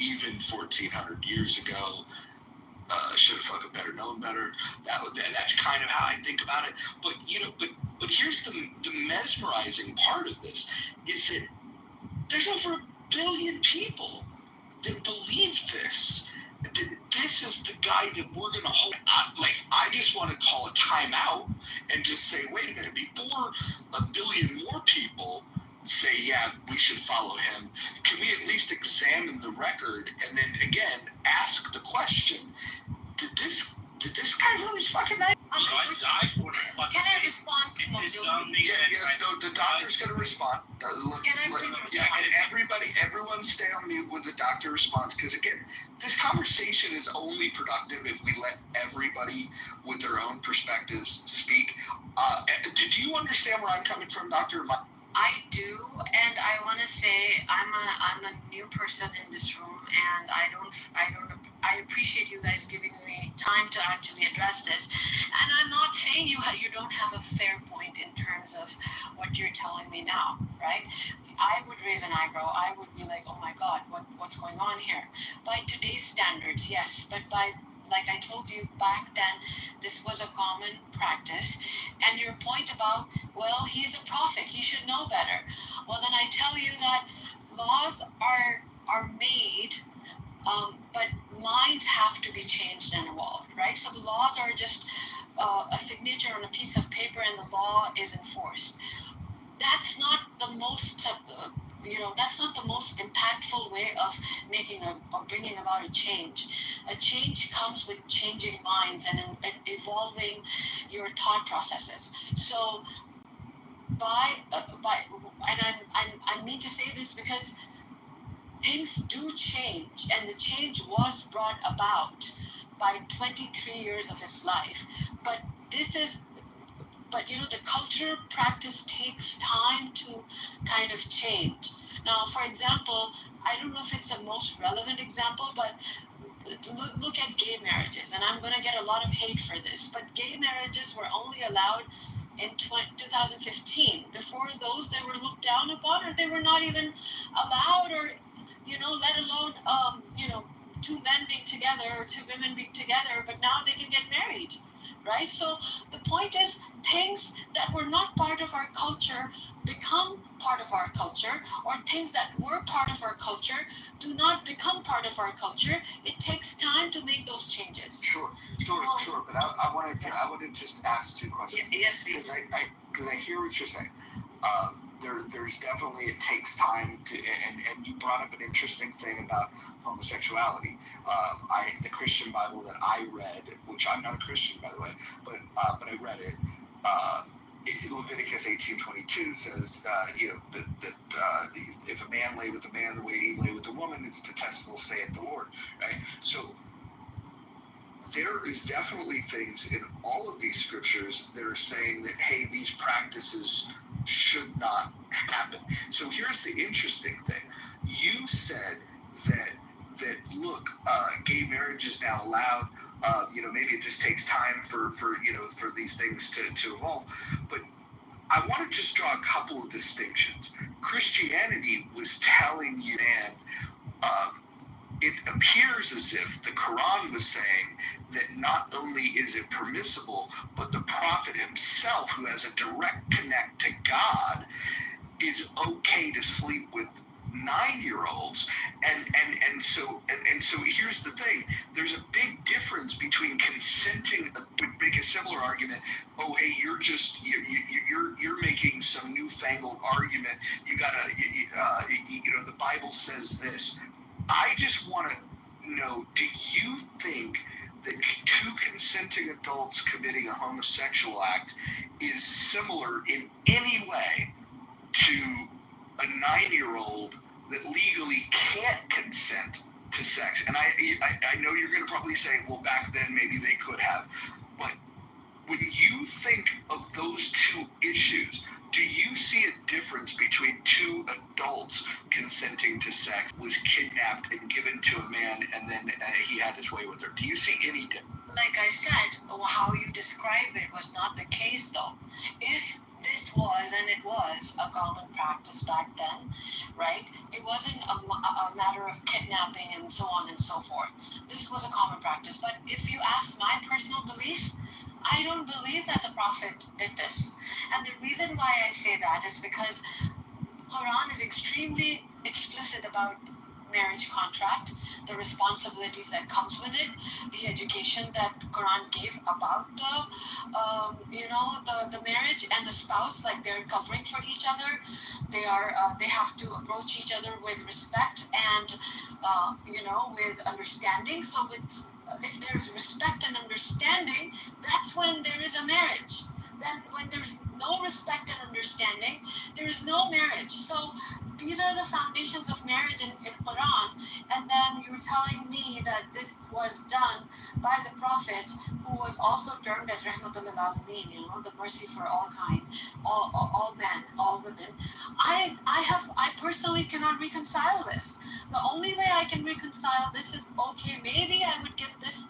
even 1,400 years ago, should have fucking better known better. That's kind of how I think about it. But but here's the mesmerizing part of this is that there's over 1 billion people that believe this. That this is the guy that we're going to hold. I just want to call a timeout and just say, wait a minute, before 1 billion more people say, yeah, we should follow him, can we at least examine the record and then again ask the question, did this guy really fucking die? I'd die for it. Can I respond to the doctor's going to respond. Can I please respond? Yeah, and everyone stay on mute when the doctor responds, because again, this conversation is only productive if we let everybody with their own perspectives speak. Do you understand where I'm coming from, Doctor? I do, and I want to say I'm a new person in this room, and I appreciate you guys giving me time to actually address this. And I'm not saying you don't have a fair point in terms of what you're telling me now, right? I would raise an eyebrow. I would be like, oh my God, what's going on here? By today's standards, yes, but like I told you back then, this was a common practice. And your point about, well, he's a prophet, he should know better. Well, then I tell you that laws are made, but minds have to be changed and evolved, right? So the laws are just a signature on a piece of paper and the law is enforced. That's not the most, that's not the most impactful way of bringing about a change. A change comes with changing minds and evolving your thought processes. So I mean to say this because things do change, and the change was brought about by 23 years of his life. But the culture practice takes time to kind of change. Now, for example, I don't know if it's the most relevant example, but look at gay marriages, and I'm going to get a lot of hate for this, but gay marriages were only allowed in 2015. Before those, they were looked down upon, or they were not even allowed, or let alone two men being together or two women being together, but now they can get married, right? So the point is, things that were not part of our culture become part of our culture, or things that were part of our culture do not become part of our culture. It takes time to make those changes. Sure. But I want to just ask two questions. Yes, please. Because I hear what you're saying. There's definitely, it takes time to, and you brought up an interesting thing about homosexuality. The Christian Bible that I read, which I'm not a Christian, by the way, but I read it. Leviticus 18:22 says, that if a man lay with a man the way he lay with a woman, it's detestable, saith the Lord. Right. So there is definitely things in all of these scriptures that are saying that, hey, these practices should not happen. So here's the interesting thing. You said that look, gay marriage is now allowed. Maybe it just takes time for these things to evolve. But I want to just draw a couple of distinctions. Christianity was telling you, and it appears as if the Quran was saying that not only is it permissible, but the Prophet himself, who has a direct connect to God, is okay to sleep with 9-year-olds. And so here's the thing. There's a big difference between consenting. Would make a similar argument. Oh, hey, you're making some newfangled argument. You gotta, the Bible says this. I just want to know, do you think that two consenting adults committing a homosexual act is similar in any way to a 9-year-old that legally can't consent to sex? And I know you're going to probably say, well, back then maybe they could have. But when you think of those two issues, do you see a difference between two adults consenting to sex, was kidnapped and given to a man, and then he had his way with her? Do you see any difference? Like I said, how you describe it was not the case, though. If this was, and it was, a common practice back then, right? It wasn't a matter of kidnapping and so on and so forth. This was a common practice. But if you ask my personal belief, I don't believe that the Prophet did this. And the reason why I say that is because Quran is extremely explicit about marriage contract, the responsibilities that comes with it, the education that Quran gave about the marriage and the spouse, like they're covering for each other. They have to approach each other with respect and with understanding. So if there's respect and understanding, that's when there is a marriage. Then when there's no respect and understanding, there is no marriage. So these are the foundations of marriage in Quran. And then you're telling me that this was done by the Prophet, who was also termed as Rahmatul lil Alameen, the mercy for all kind, all men, all women. I personally cannot reconcile this. The only way I can reconcile this is, okay, maybe I would give this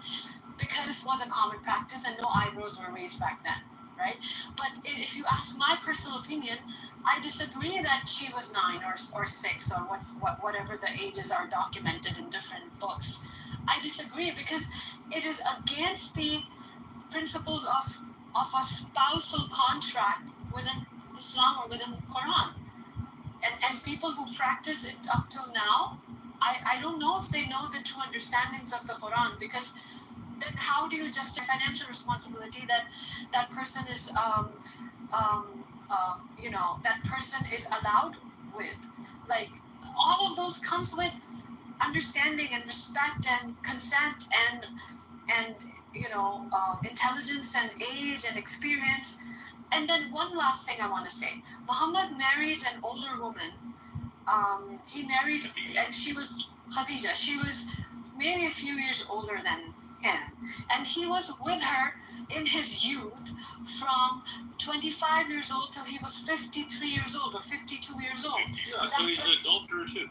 because this was a common practice and no eyebrows were raised back then, right? But if you ask my personal opinion, I disagree that she was 9 or 6 or whatever the ages are documented in different books. I disagree because it is against the principles of a spousal contract within Islam or within Quran. And people who practice it up till now, I don't know if they know the true understandings of the Quran, because then how do you justify financial responsibility that person is that person is allowed with? Like, all of those comes with understanding and respect and consent and intelligence and age and experience. And then one last thing I want to say: Muhammad married an older woman. He married, and she was Khadija. She was maybe a few years older than him, and he was with her in his youth from 25 years old till he was 53 years old or 52 years old. Yeah, so he's an adulterer too.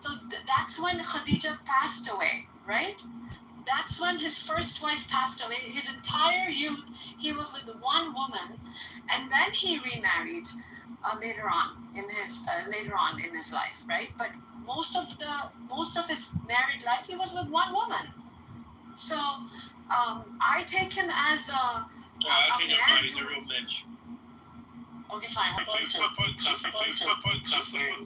So that's when Khadija passed away, right? That's when his first wife passed away. His entire youth, he was with one woman, and then he remarried later on in his life, right? But most of his married life, he was with one woman. So I take him as a man. He's a real bitch. Okay, fine. Just to put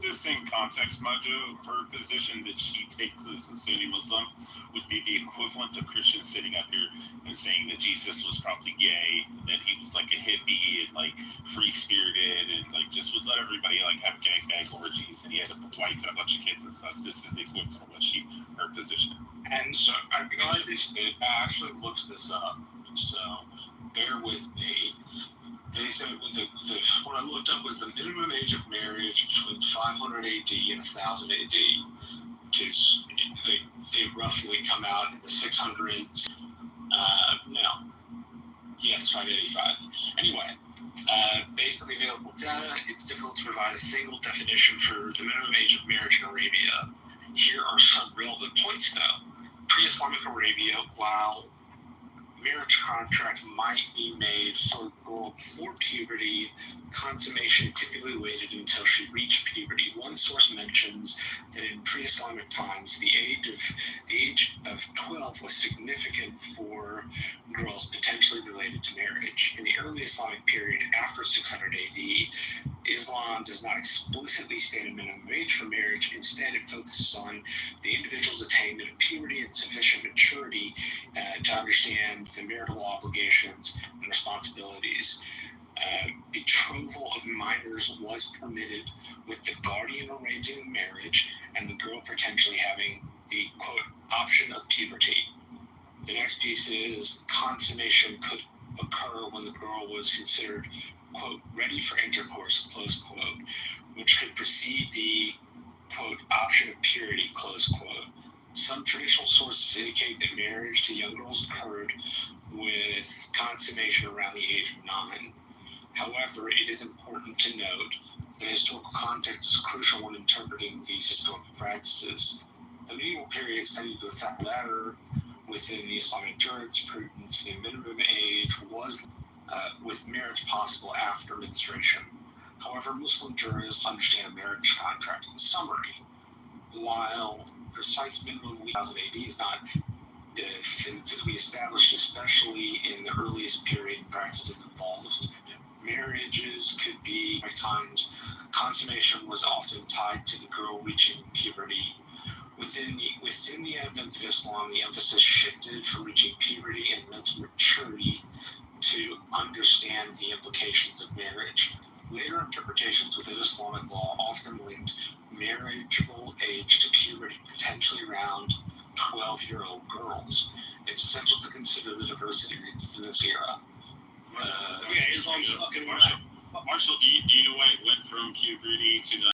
this in context, Mojo, her position that she takes as a Sunni Muslim would be the equivalent of Christians sitting up here and saying that Jesus was probably gay, that he was like a hippie and like free-spirited and like just would let everybody like have gangbang orgies, and he had a wife and a bunch of kids and stuff. This is the equivalent of what her position. And so I actually looked this up, so bear with me. They said what I looked up was the minimum age of marriage between 500 AD and 1000 AD, because they roughly come out in the 600s. 585. Anyway, based on the available data, it's difficult to provide a single definition for the minimum age of marriage in Arabia. Here are some relevant points, though. Pre-Islamic Arabia, while marriage contract might be made for a girl before puberty, consummation typically waited until she reached puberty. One source mentions that in pre-Islamic times, the age of 12 was significant for girls potentially related to marriage. In the early Islamic period after 600 AD, Islam does not explicitly state a minimum age for marriage. Instead, it focuses on the individual's attainment of puberty and sufficient maturity to understand the marital obligations and responsibilities. Betrothal of minors was permitted, with the guardian arranging the marriage and the girl potentially having the, quote, option of puberty. The next piece is consummation could occur when the girl was considered, quote, ready for intercourse, close quote, which could precede the, quote, option of purity, close quote. Some traditional sources indicate that marriage to young girls occurred with consummation around the age of 9. However, it is important to note the historical context is crucial when interpreting these historical practices. The medieval period extended to a latter within the Islamic jurisprudence. The minimum age was with marriage possible after menstruation. However, Muslim jurists understand a marriage contract. In summary, while precise minimum 1000 AD is not definitively established, especially in the earliest period and practices involved, marriages could be, by times, consummation was often tied to the girl reaching puberty. Within the advent of Islam, the emphasis shifted from reaching puberty and mental maturity to understand the implications of marriage. Later interpretations within Islamic law often linked marriageable age to puberty, potentially around 12-year-old girls. It's essential to consider the diversity in this era. Islam's fucking Marshall. Marshall, do you know why it went from puberty to